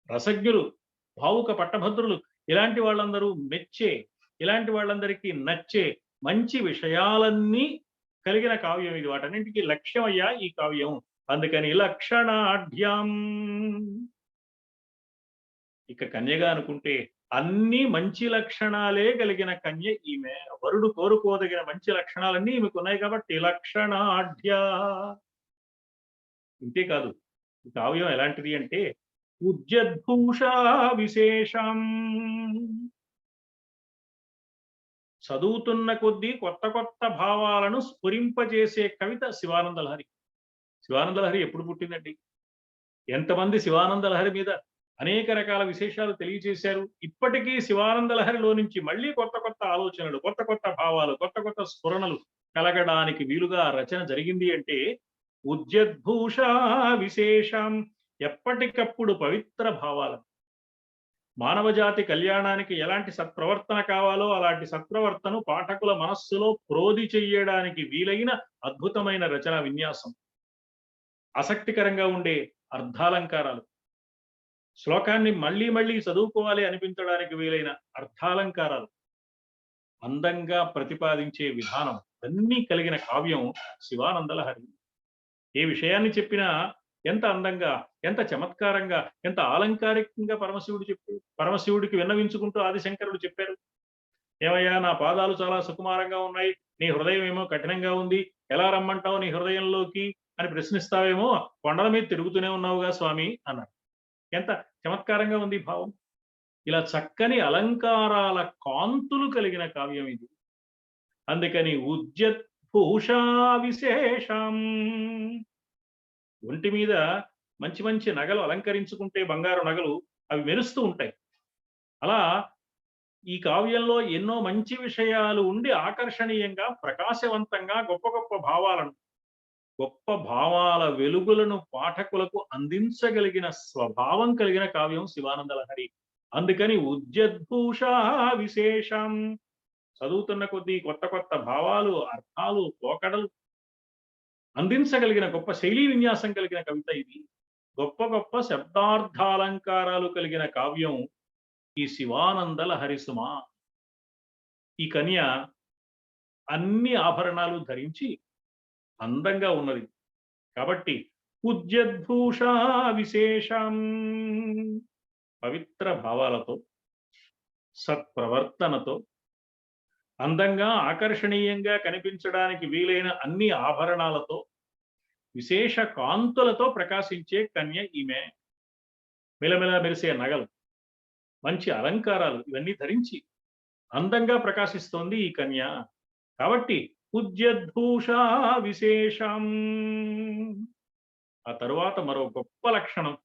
రసజ్ఞులు, భావుక పట్టభద్రులు, ఇలాంటి వాళ్ళందరూ మెచ్చే, ఇలాంటి వాళ్ళందరికీ నచ్చే మంచి విషయాలన్నీ కలిగిన కావ్యం ఇది. వాటన్నింటికీ లక్ష్యమయ్యా ఈ కావ్యం. అందుకని లక్షణాఢ్యం. ఇక కన్యగా అనుకుంటే అన్ని మంచి లక్షణాలే కలిగిన కన్య ఈమె. వరుడు కోరుకోదగిన మంచి లక్షణాలన్నీ ఈమెకు ఉన్నాయి కాబట్టి లక్షణాఢ్య. ఇంతేకాదు, ఈ కావ్యం ఎలాంటిది అంటే ఉజ్జద్భూషా విశేషం. చదువుతున్న కొద్దీ కొత్త కొత్త భావాలను స్ఫురింపజేసే కవిత శివానందలహరి. శివానందలహరి ఎప్పుడు పుట్టిందండి? ఎంతమంది శివానందలహరి మీద అనేక రకాల విశేషాలు తెలియజేశారు. ఇప్పటికీ శివానందలహరిలో నుంచి మళ్ళీ కొత్త కొత్త ఆలోచనలు, కొత్త కొత్త భావాలు, కొత్త కొత్త స్ఫురణలు కలగడానికి వీలుగా రచన జరిగింది అంటే ఉజ్జద్భూషా విశేషం. ఎప్పటికప్పుడు పవిత్ర భావాలను, మానవజాతి కళ్యాణానికి ఎలాంటి సత్ప్రవర్తన కావాలో అలాంటి సత్ప్రవర్తన పాఠకుల మనస్సులో ప్రోది చెయ్యడానికి వీలైన అద్భుతమైన రచన విన్యాసం, ఆసక్తికరంగా ఉండే అర్థాలంకారాలు, శ్లోకాన్ని మళ్ళీ మళ్ళీ చదువుకోవాలి అనిపించడానికి వీలైన అర్థాలంకారాలు, అందంగా ప్రతిపాదించే విధానం అన్నీ కలిగిన కావ్యం శివానందలహరి. ఏ విషయాన్ని చెప్పినా ఎంత అందంగా, ఎంత చమత్కారంగా, ఎంత ఆలంకారికంగా పరమశివుడికి విన్నవించుకుంటూ ఆదిశంకరుడు చెప్పారు. ఏమయ్యా, నా పాదాలు చాలా సుకుమారంగా ఉన్నాయి, నీ హృదయం ఏమో కఠినంగా ఉంది, ఎలా రమ్మంటావు నీ హృదయంలోకి అని ప్రశ్నిస్తావేమో, కొండల మీద తిరుగుతూనే ఉన్నావుగా స్వామి అన్నాడు. ఎంత చమత్కారంగా ఉంది భావం. ఇలా చక్కని అలంకారాల కాంతులు కలిగిన కావ్యం ఇది. అందుకని ఉజ్జద్భూషా విశేషం. ఒంటి మీద మంచి మంచి నగలు అలంకరించుకుంటే, బంగారు నగలు, అవి మెరుస్తూ ఉంటాయి. అలా ఈ కావ్యంలో ఎన్నో మంచి విషయాలు ఉండి ఆకర్షణీయంగా, ప్రకాశవంతంగా గొప్ప గొప్ప భావాలను, గొప్ప భావాల వెలుగులను పాఠకులకు అందించగలిగిన స్వభావం కలిగిన కావ్యం శివానందలహరి. అందుకని ఉజ్జద్భూషా విశేషం. చదువుతున్న కొద్దీ కొత్త కొత్త భావాలు, అర్థాలు, పోకడలు అందించగలిగిన గొప్ప శైలీ విన్యాసం కలిగిన కవిత ఇది. గొప్ప గొప్ప శబ్దార్థాలంకారాలు కలిగిన కావ్యం ఈ శివానందలహరి సుమ. ఈ కన్య అన్ని ఆభరణాలు ధరించి అందంగా ఉన్నది కాబట్టి ఉజ్జద్భూషా విశేషం. పవిత్ర భావాలతో, సత్ప్రవర్తనతో, అందంగా ఆకర్షణీయంగా కనిపించడానికి వీలైన అన్ని ఆభరణాలతో, విశేష కాంతులతో ప్రకాశించే కన్య ఈమె. మిలమిల మెరిసే నగలు, మంచి అలంకారాలు ఇవన్నీ ధరించి అందంగా ప్రకాశిస్తోంది ఈ కన్య. కాబట్టి ఉజ్జద్భూషా విశేషం. ఆ తరువాత మరో గొప్ప లక్షణం,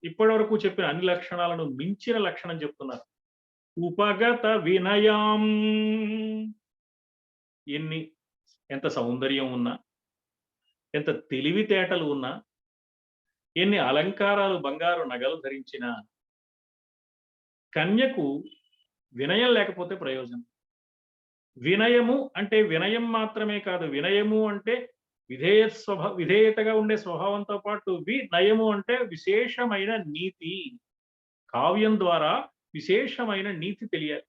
ఇప్పటి వరకు చెప్పిన అన్ని లక్షణాలను మించిన లక్షణం చెప్తున్నారు. ఉపగత వినయం. ఎంత సౌందర్యం ఉన్నా, ఎంత తెలివితేటలు ఉన్నా, ఎన్ని అలంకారాలు, బంగారు నగలు ధరించిన కన్యకు వినయం లేకపోతే ప్రయోజనం. వినయము అంటే వినయం మాత్రమే కాదు, వినయము అంటే విధేయతగా ఉండే స్వభావంతో పాటు వినయము అంటే విశేషమైన నీతి. కావ్యం ద్వారా విశేషమైన నీతి తెలియాలి.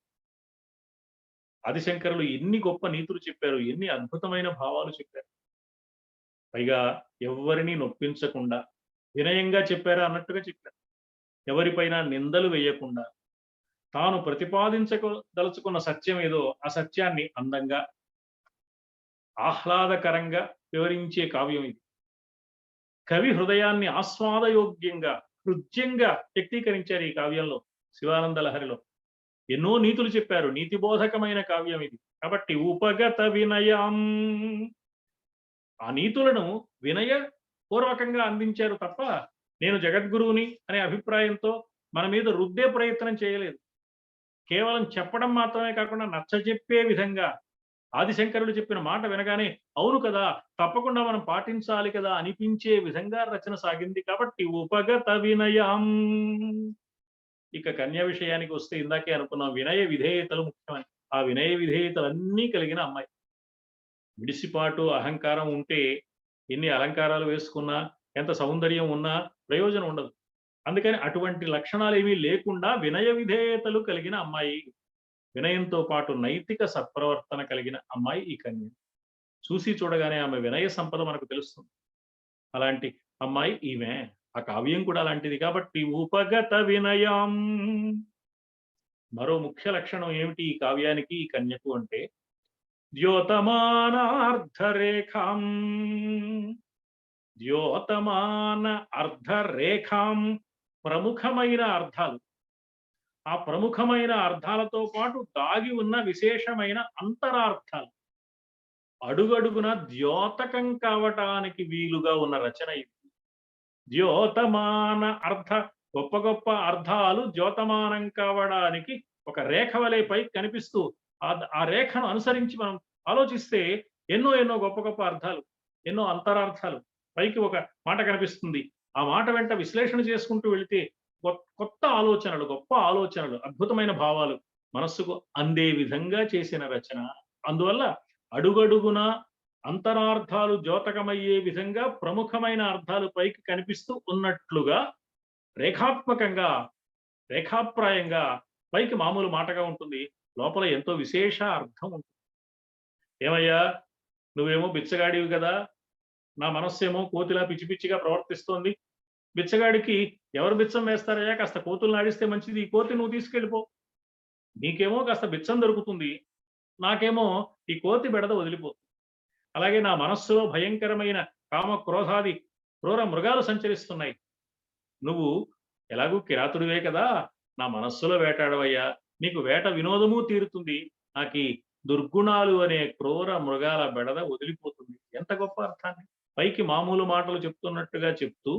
ఆదిశంకరులు ఎన్ని గొప్ప నీతులు చెప్పారు, ఎన్ని అద్భుతమైన భావాలు చెప్పారు. పైగా ఎవ్వరిని నొప్పించకుండా, వినయంగా చెప్పారా అన్నట్టుగా చెప్పారు. ఎవరిపైన నిందలు వేయకుండా తాను ప్రతిపాదించదలుచుకున్న సత్యం ఏదో ఆ సత్యాన్ని అందంగా ఆహ్లాదకరంగా వివరించే కావ్యం ఇది. కవి హృదయాన్ని ఆస్వాదయోగ్యంగా హృద్యంగా వ్యక్తీకరించారు ఈ కావ్యంలో. శివానంద లహరిలో ఎన్నో నీతులు చెప్పారు. నీతిబోధకమైన కావ్యం ఇది. కాబట్టి ఉపగత వినయం, ఆ నీతులను వినయ పూర్వకంగా అందించారు తప్ప నేను జగద్గురువుని అనే అభిప్రాయంతో మన మీద రుద్దే ప్రయత్నం చేయలేదు. కేవలం చెప్పడం మాత్రమే కాకుండా నచ్చజెప్పే విధంగా ఆదిశంకరులు చెప్పిన మాట వినగానే అవును కదా, తప్పకుండా మనం పాటించాలి కదా అనిపించే విధంగా రచన సాగింది. కాబట్టి ఉపగత వినయం. ఇక కన్య విషయానికి వస్తే ఇందాకే అనుకున్నాం, వినయ విధేయతలు ముఖ్యమని. ఆ వినయ విధేయతలన్నీ కలిగిన అమ్మాయి. విడిసిపాటు అహంకారం ఉంటే ఎన్ని అలంకారాలు వేసుకున్నా ఎంత సౌందర్యం ఉన్నా ప్రయోజనం ఉండదు. అందుకని అటువంటి లక్షణాలు ఏమీ లేకుండా వినయ విధేయతలు కలిగిన అమ్మాయి, వినయంతో పాటు నైతిక సత్ప్రవర్తన కలిగిన అమ్మాయి ఈ కన్య. చూసి చూడగానే ఆమె వినయ సంపద మనకు తెలుస్తుంది. అలాంటి అమ్మాయి ఈమె. ఆ కావ్యం కూడా అలాంటిది. కాబట్టి ఉపగత వినయం. మరో ముఖ్య లక్షణం ఏమిటి ఈ కావ్యానికి, ఈ కన్యకు అంటే ద్యోతమాన అర్ధరేఖాం. ద్యోతమాన అర్ధరేఖాం, ప్రముఖమైన అర్థాలు. ఆ ప్రముఖమైన అర్థాలతో పాటు దాగి ఉన్న విశేషమైన అంతరార్థాలు అడుగడుగున ద్యోతకం కావటానికి వీలుగా ఉన్న రచన ఇది. ద్యోతమాన అర్థ, గొప్ప గొప్ప అర్థాలు ద్యోతమానం కావడానికి ఒక రేఖ వలె పై కనిపిస్తూ ఆ రేఖను అనుసరించి మనం ఆలోచిస్తే ఎన్నో ఎన్నో గొప్ప గొప్ప అర్థాలు, ఎన్నో అంతరార్థాలు పైకి ఒక మాట కనిపిస్తుంది. ఆ మాట వెంట విశ్లేషణ చేసుకుంటూ వెళితే కొత్త ఆలోచనలు, గొప్ప ఆలోచనలు, అద్భుతమైన భావాలు మనస్సుకు అందే విధంగా చేసిన రచన. అందువల్ల అడుగడుగున అంతరార్థాలు ద్యోతకమయ్యే విధంగా ప్రముఖమైన అర్థాలు పైకి కనిపిస్తూ ఉన్నట్లుగా రేఖాత్మకంగా, రేఖాప్రాయంగా పైకి మామూలు మాటగా ఉంటుంది, లోపల ఎంతో విశేష అర్థం ఉంటుంది. ఏమయ్యా, నువ్వేమో బిచ్చగాడివి కదా, నా మనస్సేమో కోతిలా పిచ్చి పిచ్చిగా ప్రవర్తిస్తోంది. బిచ్చగాడికి ఎవరు బిచ్చం వేస్తారయ్యా, కాస్త కోతులు ఆడిస్తే మంచిది, ఈ కోతి నువ్వు తీసుకెళ్ళిపో. నీకేమో కాస్త బిచ్చం దొరుకుతుంది, నాకేమో ఈ కోతి బెడద వదిలిపోతుంది. అలాగే నా మనస్సులో భయంకరమైన కామ క్రోధాది క్రూర మృగాలు సంచరిస్తున్నాయి. నువ్వు ఎలాగూ కిరాతుడివే కదా, నా మనస్సులో వేటాడవయ్యా, నీకు వేట వినోదము తీరుతుంది, నాకు దుర్గుణాలు అనే క్రూర మృగాల బెడద వదిలిపోతుంది. ఎంత గొప్ప అర్థాన్ని పైకి మామూలు మాటలు చెప్తున్నట్టుగా చెప్తూ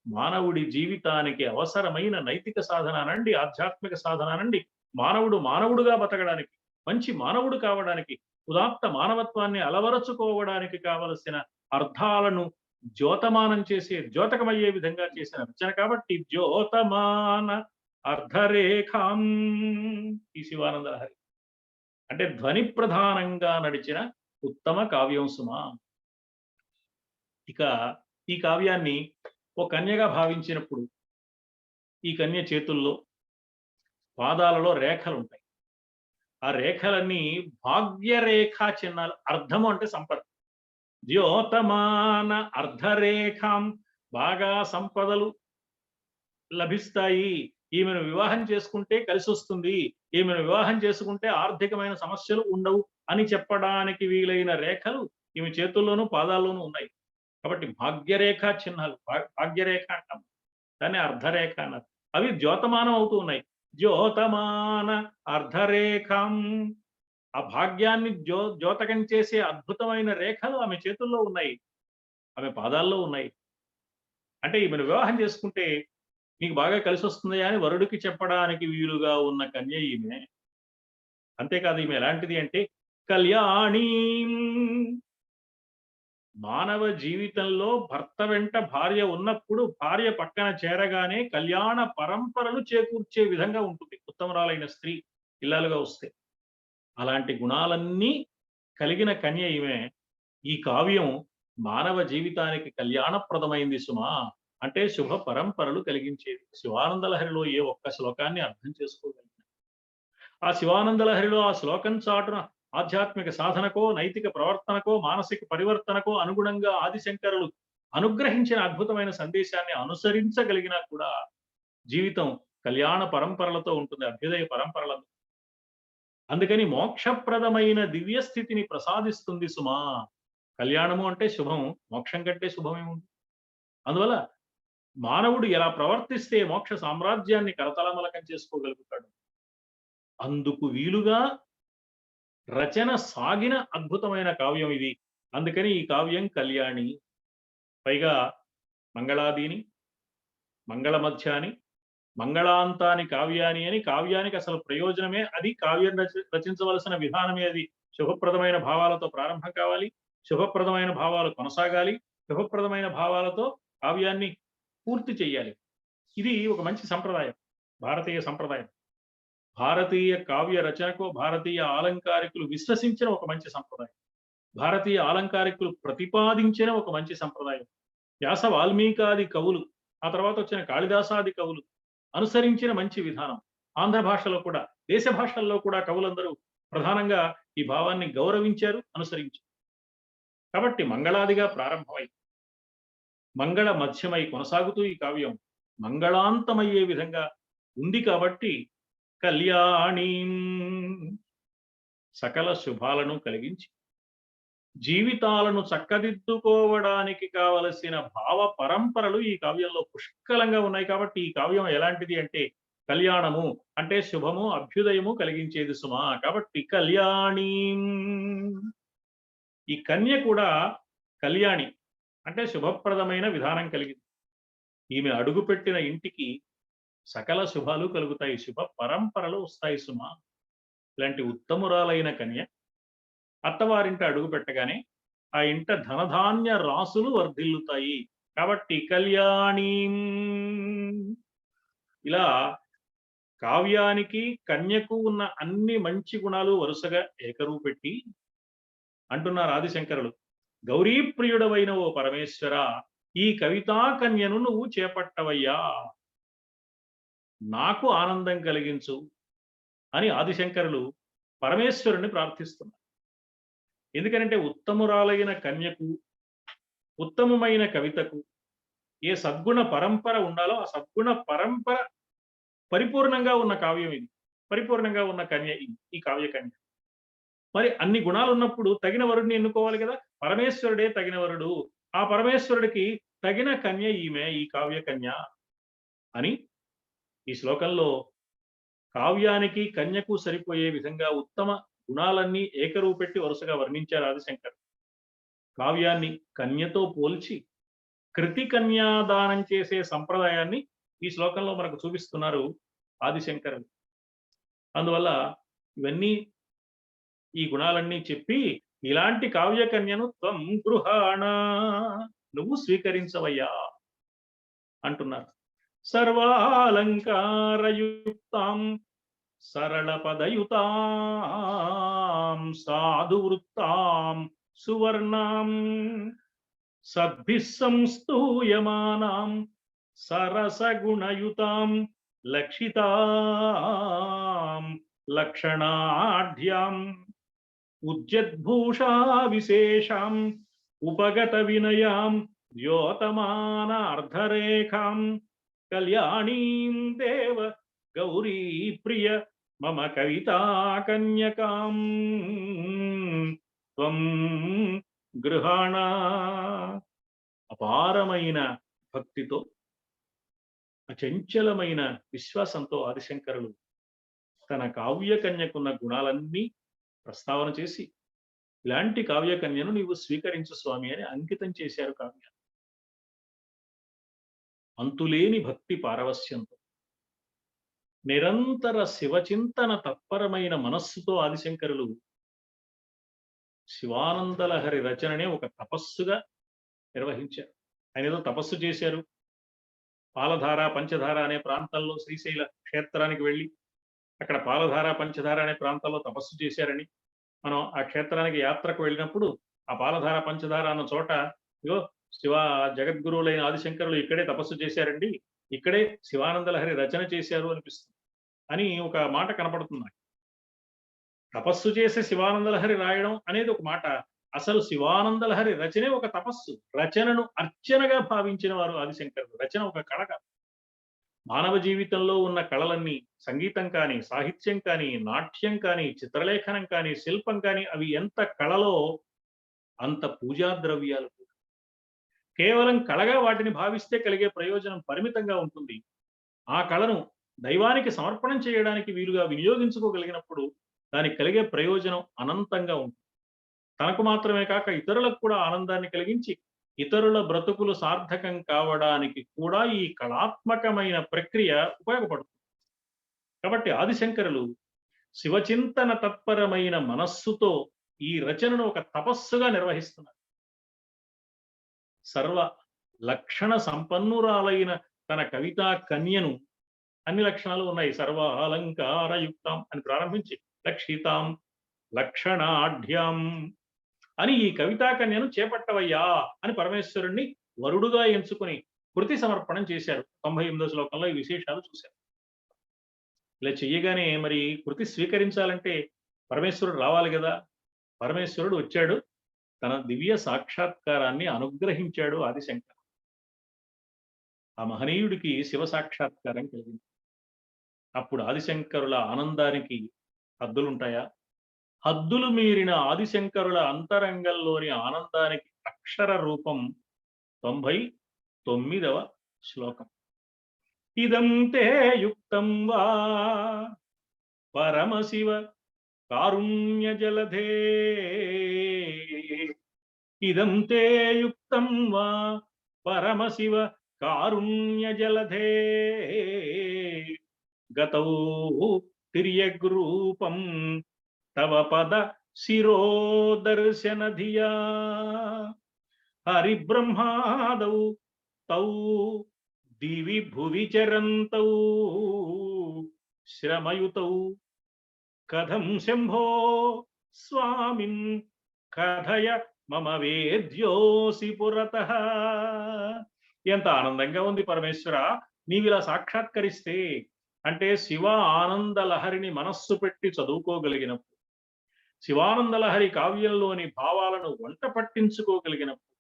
మానవుడి జీవితానికి అవసరమైన నైతిక సాధనానండి, ఆధ్యాత్మిక సాధనానండి, మానవుడు మానవుడుగా బతకడానికి, మంచి మానవుడు కావడానికి, ఉదాత్త మానవత్వాన్ని అలవరచుకోవడానికి కావలసిన అర్థాలను ద్యోతమానం చేసే, ద్యోతకమయ్యే విధంగా చేసిన రచన. కాబట్టి ద్యోతమాన అర్ధరేఖాం. ఈ శివానంద లహరి అంటే ధ్వని ప్రధానంగా నడిచిన ఉత్తమ కావ్యం సుమా. ఇక ఈ కావ్యాన్ని ఓ కన్యగా భావించినప్పుడు ఈ కన్య చేతుల్లో, పాదాలలో రేఖలు ఉంటాయి. ఆ రేఖలన్నీ భాగ్యరేఖా చిహ్నాలు. అర్థము అంటే సంపద. ద్యోతమాన అర్ధరేఖాం, బాగా సంపదలు లభిస్తాయి, ఈమెను వివాహం చేసుకుంటే కలిసి వస్తుంది, ఈమెను వివాహం చేసుకుంటే ఆర్థికమైన సమస్యలు ఉండవు అని చెప్పడానికి వీలైన రేఖలు ఈమె చేతుల్లోనూ పాదాల్లోనూ ఉన్నాయి. కాబట్టి భాగ్యరేఖ చిహ్నాలు, భాగ్యరేఖ అంటాం, దాన్ని అర్ధరేఖ అన్నారు. అవి ద్యోతమానం అవుతూ ఉన్నాయి. ద్యోతమాన అర్ధరేఖం, ఆ భాగ్యాన్ని ద్యోతకం చేసే అద్భుతమైన రేఖలు ఆమె చేతుల్లో ఉన్నాయి, ఆమె పాదాల్లో ఉన్నాయి. అంటే ఈమెను వివాహం చేసుకుంటే నీకు బాగా కలిసి వస్తుంది అని వరుడికి చెప్పడానికి వీలుగా ఉన్న కన్య ఈమె. అంతేకాదు, ఈమె ఎలాంటిది అంటే కళ్యాణి. మానవ జీవితంలో భర్త వెంట భార్య ఉన్నప్పుడు భార్య పక్కన చేరగానే కళ్యాణ పరంపరలు చేకూర్చే విధంగా ఉంటుంది ఉత్తమరాలైన స్త్రీ ఇల్లాలుగా వస్తే. అలాంటి గుణాలన్నీ కలిగిన కన్య ఈమె. ఈ కావ్యం మానవ జీవితానికి కళ్యాణప్రదమైంది సుమా, అంటే శుభ పరంపరలు కలిగించేది. శివానంద లహరిలో ఏ ఒక్క శ్లోకాన్ని అర్థం చేసుకోగలిగిన, ఆ శివానంద లహరిలో ఆ శ్లోకం చాటున ఆధ్యాత్మిక సాధనకో, నైతిక ప్రవర్తనకో, మానసిక పరివర్తనకో అనుగుణంగా ఆదిశంకరులు అనుగ్రహించిన అద్భుతమైన సందేశాన్ని అనుసరించగలిగినా కూడా జీవితం కళ్యాణ పరంపరలతో ఉంటుంది, అభ్యుదయ పరంపరలతో. అందుకని మోక్షప్రదమైన దివ్య స్థితిని ప్రసాదిస్తుంది సుమా. కళ్యాణము అంటే శుభం, మోక్షం కంటే శుభమేముంది? అందువల్ల మానవుడు ఎలా ప్రవర్తిస్తే మోక్ష సామ్రాజ్యాన్ని కరతలమలకం చేసుకోగలుగుతాడు. అందుకు వీలుగా రచన సాగిన అద్భుతమైన కావ్యం ఇది. అందుకని ఈ కావ్యం కళ్యాణి. పైగా మంగళాదీని, మంగళమధ్యాని, మంగళాంతాని కావ్యాని అని, కావ్యానికి అసలు ప్రయోజనమే అది, కావ్యం రచించవలసిన విధానమే అది. శుభప్రదమైన భావాలతో ప్రారంభం కావాలి, శుభప్రదమైన భావాలు కొనసాగాలి, శుభప్రదమైన భావాలతో కావ్యాన్ని పూర్తి చెయ్యాలి. ఇది ఒక మంచి సంప్రదాయం, భారతీయ సంప్రదాయం. భారతీయ కావ్య రచనకు భారతీయ ఆలంకారికులు విశ్వసించిన ఒక మంచి సంప్రదాయం, భారతీయ ఆలంకారికులు ప్రతిపాదించిన ఒక మంచి సంప్రదాయం. వ్యాస వాల్మీకాది కవులు, ఆ తర్వాత వచ్చిన కాళిదాసాది కవులు అనుసరించిన మంచి విధానం. ఆంధ్ర భాషలో కూడా, దేశ భాషల్లో కూడా కవులందరూ ప్రధానంగా ఈ భావాన్ని గౌరవించారు, అనుసరించారు. కాబట్టి మంగళాదిగా ప్రారంభమై మంగళ మధ్యమై కొనసాగుతూ ఈ కావ్యం మంగళాంతమయ్యే విధంగా ఉంది. కాబట్టి కళ్యాణి, సకల శుభాలను కలిగించి జీవితాలను చక్కదిద్దుకోవడానికి కావలసిన భావ పరంపరలు ఈ కావ్యంలో పుష్కలంగా ఉన్నాయి. కాబట్టి ఈ కావ్యం ఎలాంటిది అంటే కళ్యాణము అంటే శుభము, అభ్యుదయము కలిగించేది సుమా. కాబట్టి కళ్యాణి. ఈ కన్య కూడా కళ్యాణి అంటే శుభప్రదమైన విధానం కలిగింది. ఈమె అడుగుపెట్టిన ఇంటికి సకల శుభాలు కలుగుతాయి, శుభ పరంపరలు వస్తాయి సుమా. ఇలాంటి ఉత్తమురాలైన కన్య అత్తవారింట అడుగు పెట్టగానే ఆ ఇంట ధనధాన్య రాసులు వర్ధిల్లుతాయి. కాబట్టి కళ్యాణి. ఇలా కావ్యానికి కన్యకు ఉన్న అన్ని మంచి గుణాలు వరుసగా ఏకరువు పెట్టి అంటున్నారు ఆదిశంకరులు, గౌరీప్రియుడవైన ఓ పరమేశ్వర, ఈ కవితా కన్యను నువ్వు చేపట్టవయ్యా, నాకు ఆనందం కలిగించు అని ఆదిశంకరులు పరమేశ్వరుని ప్రార్థిస్తున్నారు. ఎందుకనంటే ఉత్తమురాలైన కన్యకు, ఉత్తమమైన కవితకు ఏ సద్గుణ పరంపర ఉండాలో ఆ సద్గుణ పరంపర పరిపూర్ణంగా ఉన్న కావ్యం ఇది, పరిపూర్ణంగా ఉన్న కన్య ఈ కావ్య కన్య. మరి అన్ని గుణాలు ఉన్నప్పుడు తగిన వరుడిని ఎన్నుకోవాలి కదా, పరమేశ్వరుడే తగిన వరుడు, ఆ పరమేశ్వరుడికి తగిన కన్య ఈమె, ఈ కావ్య కన్య అని ఈ శ్లోకంలో కావ్యానికి కన్యకు సరిపోయే విధంగా ఉత్తమ గుణాలన్నీ ఏకరువు పెట్టి వరుసగా వర్ణించారు ఆదిశంకర్. కావ్యాన్ని కన్యతో పోల్చి కృతి కన్యాదానం చేసే సంప్రదాయాన్ని ఈ శ్లోకంలో మనకు చూపిస్తున్నారు ఆదిశంకరులు. అందువల్ల ఇవన్నీ, ఈ గుణాలన్నీ చెప్పి ఇలాంటి కావ్య కన్యను త్వం గృహాణ, నువ్వు స్వీకరించవయ్యా అంటున్నారు. సర్వాలంకారయుక్తాం సరళ పదయుతాం సాధువృత్తాం సువర్ణాం సద్భిః సంస్తూయమానాం సరసగుణయుతాం లక్షితాం లక్షణాఢ్యాం ఉజ్జద్భూషా విశేషాం ఉపగత వినయాం ద్యోతమానార్ధరేఖాం కళ్యాణీం దేవ గౌరీ ప్రియ మమ కవితా కన్యకాం త్వం గృహాణ. అపారమైన భక్తితో, అచంచలమైన విశ్వాసంతో ఆదిశంకరులు తన కావ్య కన్యకున్న గుణాలన్నీ ప్రస్తావన చేసి ఇలాంటి కావ్య కన్యను నీవు స్వీకరించు స్వామి అని అంకితం చేశారు కావ్యాన్ని. అంతులేని భక్తి పారవస్యంతో, నిరంతర శివచింతన తత్పరమైన మనస్సుతో ఆదిశంకరులు శివానందలహరి రచననే ఒక తపస్సుగా నిర్వహించారు. ఆయన ఏదో తపస్సు చేశారు, పాలధార పంచధార అనే ప్రాంతంలో శ్రీశైల క్షేత్రానికి వెళ్ళి అక్కడ పాలధార పంచధార అనే ప్రాంతంలో తపస్సు చేశారని, మనం ఆ క్షేత్రానికి యాత్రకు వెళ్ళినప్పుడు ఆ పాలధార పంచధార అన్న చోట ఇగో శివ జగద్గురువులైన ఆదిశంకరులు ఇక్కడే తపస్సు చేశారండి, ఇక్కడే శివానందలహరి రచన చేశారు అనిపిస్తుంది అని ఒక మాట కనపడుతుంది. తపస్సు చేసే శివానందలహరి రాయడం అనేది ఒక మాట, అసలు శివానందలహరి రచనే ఒక తపస్సు. రచనను అర్చనగా భావించిన వారు ఆదిశంకరులు. రచన ఒక కళ కాదు. మానవ జీవితంలో ఉన్న కళలన్నీ సంగీతం కానీ, సాహిత్యం కానీ, నాట్యం కానీ, చిత్రలేఖనం కానీ, శిల్పం కానీ అవి ఎంత కళలో అంత పూజా ద్రవ్యాలు. కేవలం కళగా వాటిని భావిస్తే కలిగే ప్రయోజనం పరిమితంగా ఉంటుంది. ఆ కళను దైవానికి సమర్పణం చేయడానికి వీలుగా వినియోగించుకోగలిగినప్పుడు దానికి కలిగే ప్రయోజనం అనంతంగా ఉంటుంది. తనకు మాత్రమే కాక ఇతరులకు కూడా ఆనందాన్ని కలిగించి ఇతరుల బ్రతుకులు సార్థకం కావడానికి కూడా ఈ కళాత్మకమైన ప్రక్రియ ఉపయోగపడుతుంది. కాబట్టి ఆదిశంకరులు శివచింతన తత్పరమైన మనస్సుతో ఈ రచనను ఒక తపస్సుగా నిర్వహిస్తున్నారు. సర్వ లక్షణ సంపన్నురాలైన తన కవితా కన్యను, అన్ని లక్షణాలు ఉన్నాయి, సర్వ అలంకారయుక్తం అని ప్రారంభించి లక్షితాం లక్షణాఢ్యం అని ఈ కవితా కన్యను చేపట్టవయ్యా అని పరమేశ్వరుణ్ణి వరుడుగా ఎంచుకొని కృతి సమర్పణం చేశారు. 98వ శ్లోకంలో ఈ విశేషాలు చూశారు. ఇలా చెయ్యగానే మరి కృతి స్వీకరించాలంటే పరమేశ్వరుడు రావాలి కదా. పరమేశ్వరుడు వచ్చాడు, తన దివ్య సాక్షాత్కారాన్ని అనుగ్రహించాడు ఆదిశంకర్. ఆ మహనీయుడికి శివ సాక్షాత్కారం కలిగింది. అప్పుడు ఆదిశంకరుల ఆనందానికి హద్దులుంటాయా? హద్దులు మీరిన ఆదిశంకరుల అంతరంగంలోని ఆనందానికి అక్షర రూపం 99వ శ్లోకం. ఇదం తే యుక్తం వా పరమశివ కారుణ్య జలధే, ఇదం తే యుక్తం వా పరమశివ కారుణ్య జలధే, గతౌ తిర్యగ్రూపం తవ పద శిరోదర్శన ధియా, హరిబ్రహ్మాదౌ తౌ దివి భువి చరంతౌ శ్రమయుతౌ కథం శంభో స్వామిం కథయ మమ వేద్యోసి పురతః. ఎంత ఆనందంగా ఉంది పరమేశ్వర నీవిలా సాక్షాత్కరిస్తే. అంటే శివ ఆనంద లహరిని మనస్సు పెట్టి చదువుకోగలిగినప్పుడు, శివానంద లహరి కావ్యంలోని భావాలను వంట పట్టించుకోగలిగినప్పుడు,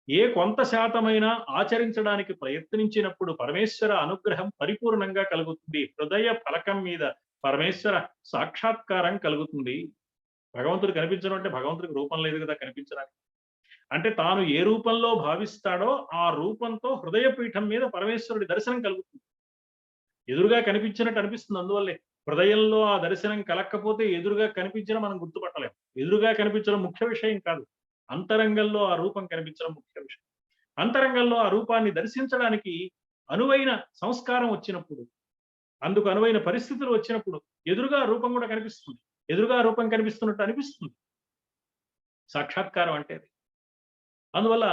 ఏ కొంత శాతమైనా ఆచరించడానికి ప్రయత్నించినప్పుడు పరమేశ్వర అనుగ్రహం పరిపూర్ణంగా కలుగుతుంది. హృదయ ఫలకం మీద పరమేశ్వర సాక్షాత్కారం కలుగుతుంది. భగవంతుడు కనిపించడం అంటే భగవంతుడికి రూపం లేదు కదా కనిపించడానికి. అంటే తాను ఏ రూపంలో భావిస్తాడో ఆ రూపంతో హృదయ పీఠం మీద పరమేశ్వరుడి దర్శనం కలుగుతుంది. ఎదురుగా కనిపించినట్టు అనిపిస్తుంది. అందువల్లే హృదయంలో ఆ దర్శనం కలక్కపోతే ఎదురుగా కనిపించడం మనం గుర్తుపట్టలేం. ఎదురుగా కనిపించడం ముఖ్య విషయం కాదు, అంతరంగంలో ఆ రూపం కనిపించడం ముఖ్య విషయం. అంతరంగంలో ఆ రూపాన్ని దర్శించడానికి అనువైన సంస్కారం వచ్చినప్పుడు, అందుకు అనువైన పరిస్థితులు వచ్చినప్పుడు ఎదురుగా రూపం కూడా కనిపిస్తుంది. ఎదురుగా రూపం కనిపిస్తున్నట్టు అనిపిస్తుంది సాక్షాత్కారం అంటే. అందువల్ల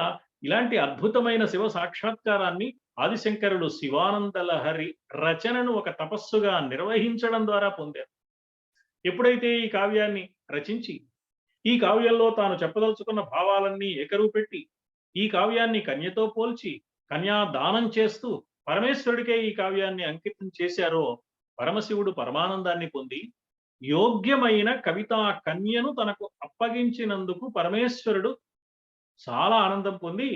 ఇలాంటి అద్భుతమైన శివ సాక్షాత్కారాన్ని ఆదిశంకరుడు శివానంద లహరి రచనను ఒక తపస్సుగా నిర్వహించడం ద్వారా పొందారు. ఎప్పుడైతే ఈ కావ్యాన్ని రచించి ఈ కావ్యంలో తాను చెప్పదలుచుకున్న భావాలన్నీ ఏకరుపెట్టి ఈ కావ్యాన్ని కన్యతో పోల్చి కన్యాదానం చేస్తూ పరమేశ్వరుడికే ఈ కావ్యాన్ని అంకితం చేశారో, పరమశివుడు పరమానందాన్ని పొంది యోగ్యమైన కవితా కన్యను తనకు అప్పగించినందుకు పరమేశ్వరుడు చాలా ఆనందం పొంది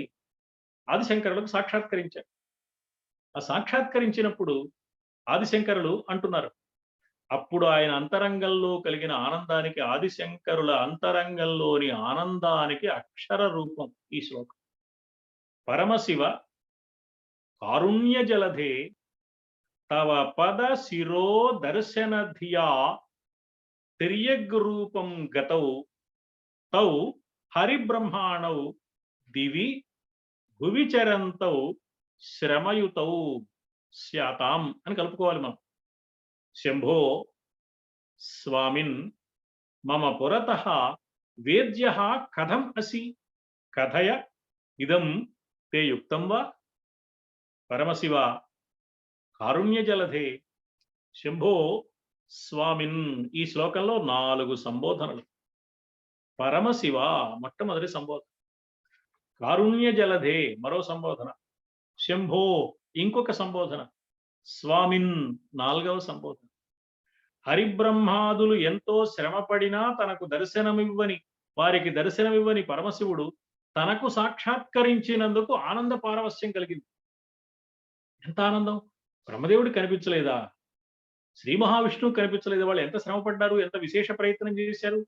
ఆదిశంకరులకు సాక్షాత్కరించారు. ఆ సాక్షాత్కరించినప్పుడు ఆదిశంకరులు అంటున్నారు, అప్పుడు ఆయన అంతరంగంలో కలిగిన ఆనందానికి, ఆదిశంకరుల అంతరంగంలోని ఆనందానికి అక్షర రూపం ఈ శ్లోకం. పరమశివ కారుణ్య జలధే తవ పద శిరో దర్శన ధియా తిర్యగ్రూపం గతౌ తౌ హరిబ్రహ్మాణౌ దివి భువి చరంతౌ శ్రమయుతౌ స్యాతాం అని కలుపుకోవాలి మనం. శంభో స్వామిన్ మమ పురతః వేద్యః కథం అసి కథయ ఇదం తే యుక్తం వా. పరమశివ కారుణ్య జలధే శంభో స్వామిన్, ఈ శ్లోకంలో 4 సంబోధనలు. పరమశివ మొట్టమొదటి సంబోధన, కారుణ్య జలధే మరో సంబోధన, శంభో ఇంకొక సంబోధన, స్వామిన్ 4వ సంబోధన. హరిబ్రహ్మాదులు ఎంతో శ్రమపడినా తనకు దర్శనమివ్వని వారికి దర్శనమివ్వని పరమశివుడు తనకు సాక్షాత్కరించినందుకు ఆనంద పారవస్యం కలిగింది. ఎంత ఆనందం! బ్రహ్మదేవుడికి కనిపించలేదా? శ్రీ మహావిష్ణువు కనిపించలేదా? వాళ్ళు ఎంత శ్రమపడ్డారు, ఎంత విశేష ప్రయత్నం చేశారు.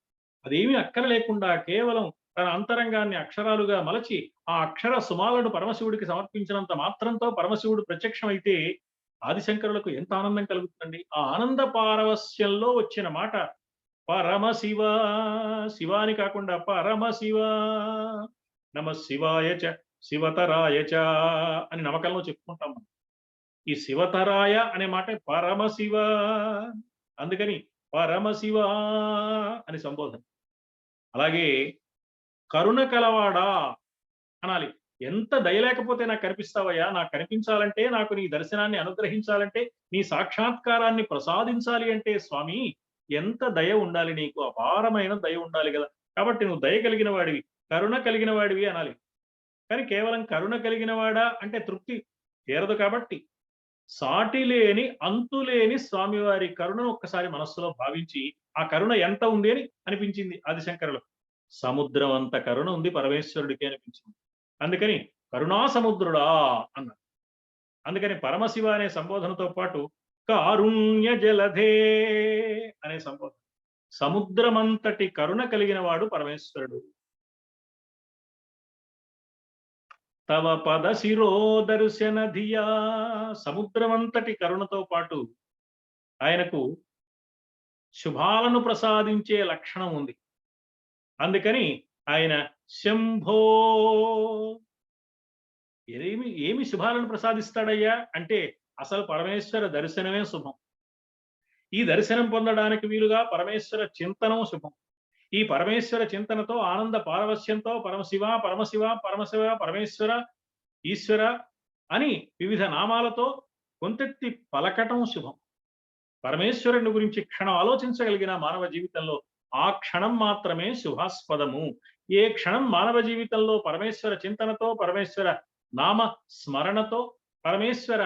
అదేమీ అక్కర లేకుండా కేవలం తన అంతరంగాన్ని అక్షరాలుగా మలచి ఆ అక్షర సుమాలను పరమశివుడికి సమర్పించినంత మాత్రంతో పరమశివుడు ప్రత్యక్షమైతే ఆదిశంకరులకు ఎంత ఆనందం కలుగుతుందండి. ఆ ఆనంద పారవస్యంలో వచ్చిన మాట పరమశివ, శివాని కాకుండా పరమశివ, నమ శివాయ చ శివతరాయ చ అని నమ్మకంలో చెప్పుకుంటాం. ఈ శివతరాయ అనే మాట పరమశివ, అందుకని పరమశివ అని సంబోధన. అలాగే కరుణ కలవాడా అనాలి. ఎంత దయలేకపోతే నాకు కనిపిస్తావయ్యా, నాకు కనిపించాలంటే, నాకు నీ దర్శనాన్ని అనుగ్రహించాలంటే, నీ సాక్షాత్కారాన్ని ప్రసాదించాలి అంటే స్వామి ఎంత దయ ఉండాలి, నీకు అపారమైన దయ ఉండాలి కదా. కాబట్టి నువ్వు దయ కలిగిన వాడివి, కరుణ కలిగిన వాడివి అనాలి. కానీ కేవలం కరుణ కలిగిన వాడా అంటే తృప్తి తీరదు. కాబట్టి సాటి లేని అంతులేని స్వామివారి కరుణను ఒక్కసారి మనస్సులో భావించి ఆ కరుణ ఎంత ఉంది అని అనిపించింది ఆదిశంకరులకు. సముద్రం అంత కరుణ ఉంది పరమేశ్వరుడికి అనిపించింది. అందుకని కరుణా సముద్రుడా అన్నారు. అందుకని పరమశివ అనే సంబోధనతో పాటు కారుణ్య జలధే అనే సంబోధన. సముద్రమంతటి కరుణ కలిగిన వాడు పరమేశ్వరుడు. తవ పద శిరోదర్శన ధియా, సముద్రమంతటి కరుణతో పాటు ఆయనకు శుభాలను ప్రసాదించే లక్షణం ఉంది. అందుకని ఆయన శంభో, ఏమి శుభాలను ప్రసాదిస్తాడయ్యా అంటే అసలు పరమేశ్వర దర్శనమే శుభం. ఈ దర్శనం పొందడానికి వీలుగా పరమేశ్వర చింతనం శుభం. ఈ పరమేశ్వర చింతనతో ఆనంద పారవస్యంతో పరమశివ పరమశివ పరమశివ పరమేశ్వర ఈశ్వర అని వివిధ నామాలతో కొంతెత్తి పలకటం శుభం. పరమేశ్వరుని గురించి క్షణం ఆలోచించగలిగిన మానవ జీవితంలో ఆ క్షణం మాత్రమే శుభాస్పదము. ఏ క్షణం మానవ జీవితంలో పరమేశ్వర చింతనతో, పరమేశ్వర నామ స్మరణతో, పరమేశ్వర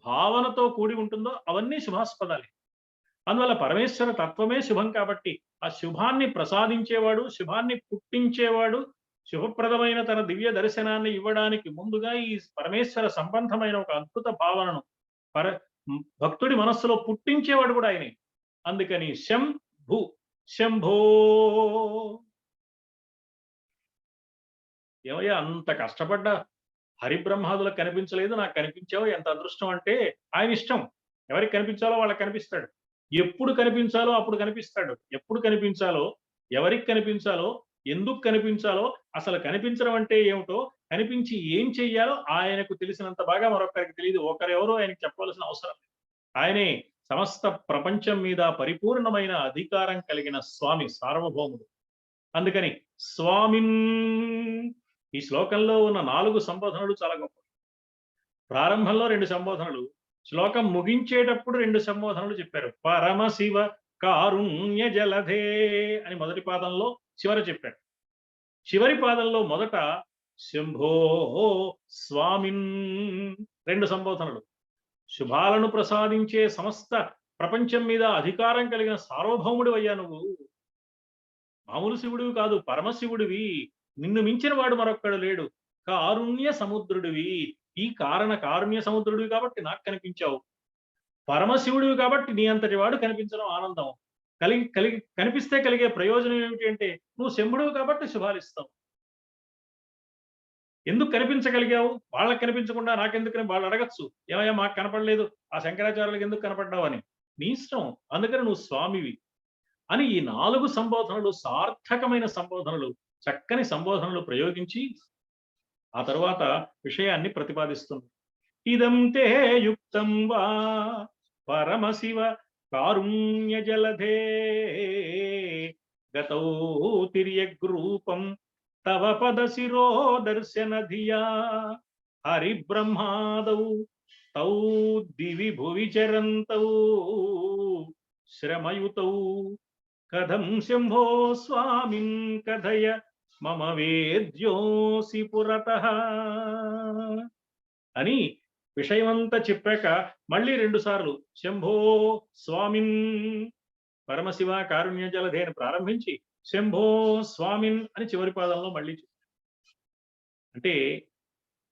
భావనతో కూడి ఉంటుందో అవన్నీ శుభాస్పదాలే. అందువల్ల పరమేశ్వర తత్వమే శుభం. కాబట్టి ఆ శుభాన్ని ప్రసాదించేవాడు, శుభాన్ని పుట్టించేవాడు, శుభప్రదమైన తన దివ్య దర్శనాన్ని ఇవ్వడానికి ముందుగా ఈ పరమేశ్వర సంబంధమైన ఒక అద్భుత భావనను భక్తుడి మనస్సులో పుట్టించేవాడు కూడా ఆయనే. అందుకని శంభు, శంభో. ఏమయ్యా అంత కష్టపడ్డ హరిబ్రహ్మాదులకు కనిపించలేదు, నాకు కనిపించావు, ఎంత అదృష్టం అంటే ఆయన ఇష్టం. ఎవరికి కనిపించాలో వాళ్ళకి కనిపిస్తాడు. ఎప్పుడు కనిపించాలో అప్పుడు కనిపిస్తాడు. ఎప్పుడు కనిపించాలో, ఎవరికి కనిపించాలో, ఎందుకు కనిపించాలో, అసలు కనిపించడం అంటే ఏమిటో, కనిపించి ఏం చెయ్యాలో ఆయనకు తెలిసినంత బాగా మరొకరికి తెలియదు. ఒకరెవరో ఆయనకు చెప్పవలసిన అవసరం లేదు. ఆయనే సమస్త ప్రపంచం మీద పరిపూర్ణమైన అధికారం కలిగిన స్వామి, సార్వభౌముడు. అందుకని స్వామిన్, ఈ శ్లోకంలో ఉన్న 4 సంబోధనలు చాలా గొప్ప. ప్రారంభంలో 2 సంబోధనలు, శ్లోకం ముగించేటప్పుడు 2 సంబోధనలు చెప్పారు. పరమశివ కారుణ్య జలధే అని మొదటి పాదంలో చివర చెప్పాడు. చివరి పాదంలో మొదట శంభో స్వామిన్ 2 సంబోధనలు. శుభాలను ప్రసాదించే సమస్త ప్రపంచం మీద అధికారం కలిగిన సార్వభౌముడు అయ్యా నువ్వు. మామూలు శివుడివి కాదు, పరమశివుడివి. నిన్ను మించిన వాడు మరొక్కడు లేడు. కారుణ్య సముద్రుడివి. ఈ కారుణ్య సముద్రుడివి కాబట్టి నాకు కనిపించావు. పరమశివుడివి కాబట్టి నీ అంతటి వాడు కనిపించడం ఆనందం. కనిపిస్తే కలిగే ప్రయోజనం ఏమిటి అంటే నువ్వు శంభుడివి కాబట్టి శుభాలు ఇస్తావు. ఎందుకు కనిపించగలిగావు? వాళ్ళకి కనిపించకుండా నాకెందుకని వాళ్ళు అడగచ్చు. ఏమయ్యా మాకు కనపడలేదు, ఆ శంకరాచార్యులకు ఎందుకు కనపడ్డావు అని. నీ ఇష్టం, అందుకని నువ్వు స్వామివి అని ఈ 4 సంబోధనలు సార్థకమైన సంబోధనలు, చక్కని సంబోధనలు ప్రయోగించి ఆ తరువాత విషయాన్ని ప్రతిపాదిస్తుంది. ఇదం తే యుక్తం వా పరమశివ కారుణ్య జలధే గతౌ తిర్యగ్రూపం తవ పద శిరో దర్శన ధియా హరిబ్రహ్మాదౌ తౌ దివి భువి చరంతౌ శ్రమయుతౌ కథం శంభో స్వామిన్ కథయ మమ వేద్యోసి పురతః అని విషయమంతా చెప్పాక మళ్ళీ 2 సార్లు శంభో స్వామిన్, పరమశివ కారుణ్య జలధే అని ప్రారంభించి శంభో స్వామిన్ అని చివరి పాదంలో మళ్ళీ అంటే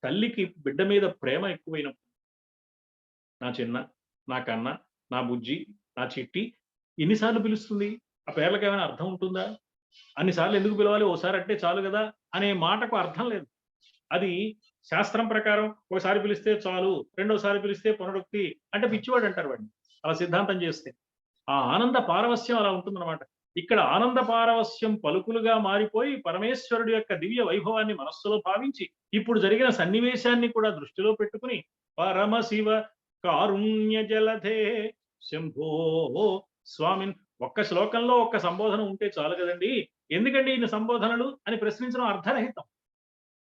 తల్లికి బిడ్డ మీద ప్రేమ ఎక్కువైనప్పుడు నా చిన్న, నా కన్న, నా బుజ్జి, నా చిట్టి ఎన్నిసార్లు పిలుస్తుంది? ఆ పేర్లకు ఏమైనా అర్థం ఉంటుందా? అన్నిసార్లు ఎందుకు పిలవాలి? ఓసారి అంటే చాలు కదా అనే మాటకు అర్థం లేదు. అది శాస్త్రం ప్రకారం ఒకసారి పిలిస్తే చాలు, రెండోసారి పిలిస్తే పునరుక్తి అంటే పిచ్చివాడు అంటారు వాడిని అలా సిద్ధాంతం చేస్తే. ఆ ఆనంద పారవస్యం అలా ఉంటుందన్నమాట. ఇక్కడ ఆనంద పారవస్యం పలుకులుగా మారిపోయి పరమేశ్వరుడు యొక్క దివ్య వైభవాన్ని మనస్సులో భావించి ఇప్పుడు జరిగిన సన్నివేశాన్ని కూడా దృష్టిలో పెట్టుకుని పరమశివ కారుణ్య జలధే శంభో స్వామిన్ ఒక్క శ్లోకంలో ఒక్క సంబోధన ఉంటే చాలు కదండి, ఎందుకండి ఇన్ని సంబోధనలు అని ప్రశ్నించడం అర్థరహితం.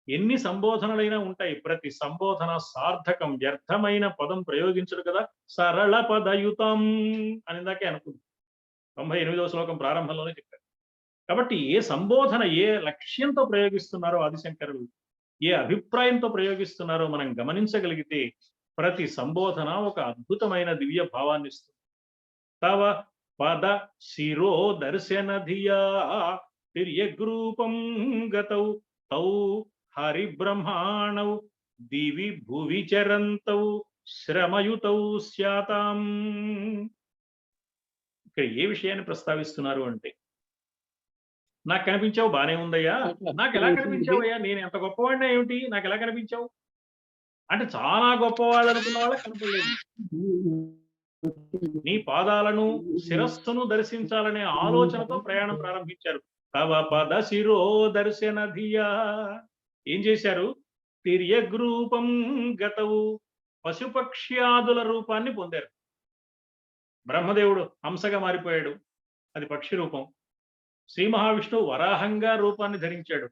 ఎన్ని సంబోధనలైనా ఉంటాయి, ప్రతి సంబోధన సార్థకం, వ్యర్థమైన పదం ప్రయోగించడు కదా. సరళ పదయుతం అని ఇందాకే అనుకుంది 98వ శ్లోకం ప్రారంభంలోనే చెప్పారు. కాబట్టి ఏ సంబోధన ఏ లక్ష్యంతో ప్రయోగిస్తున్నారో ఆదిశంకరులు, ఏ అభిప్రాయంతో ప్రయోగిస్తున్నారో మనం గమనించగలిగితే ప్రతి సంబోధన ఒక అద్భుతమైన దివ్య భావాన్ని ఇస్తుంది. తవ పద శిరో దర్శన ధియా తిర్యగ్రూపం గతౌ తౌ హరిబ్రహ్మాణౌ దివి భువి చరంతౌ శ్రమయుతౌ స్యాతాం. ఇక్కడ ఏ విషయాన్ని ప్రస్తావిస్తున్నారు అంటే, నాకు కనిపించావు బానే ఉందయ్యా, నాకు ఎలా కనిపించావయ్యా, నేను ఎంత గొప్పవాడినా ఏమిటి, నాకు ఎలా కనిపించావు అంటే చాలా గొప్పవాళ్ళు అనుకున్న వాళ్ళకి కనపడలేదు. నీ పాదాలను శిరస్సును దర్శించాలనే ఆలోచనతో ప్రయాణం ప్రారంభించారు. తవ పద శిరో దర్శన ధియా ఏం చేశారు? తిర్యగ్రూపం గతవు పశుపక్ష్యాదుల రూపాన్ని పొందారు. బ్రహ్మదేవుడు హంసగా మారిపోయాడు, అది పక్షి రూపం. శ్రీ మహావిష్ణువు వరాహంగా రూపాన్ని ధరించాడు,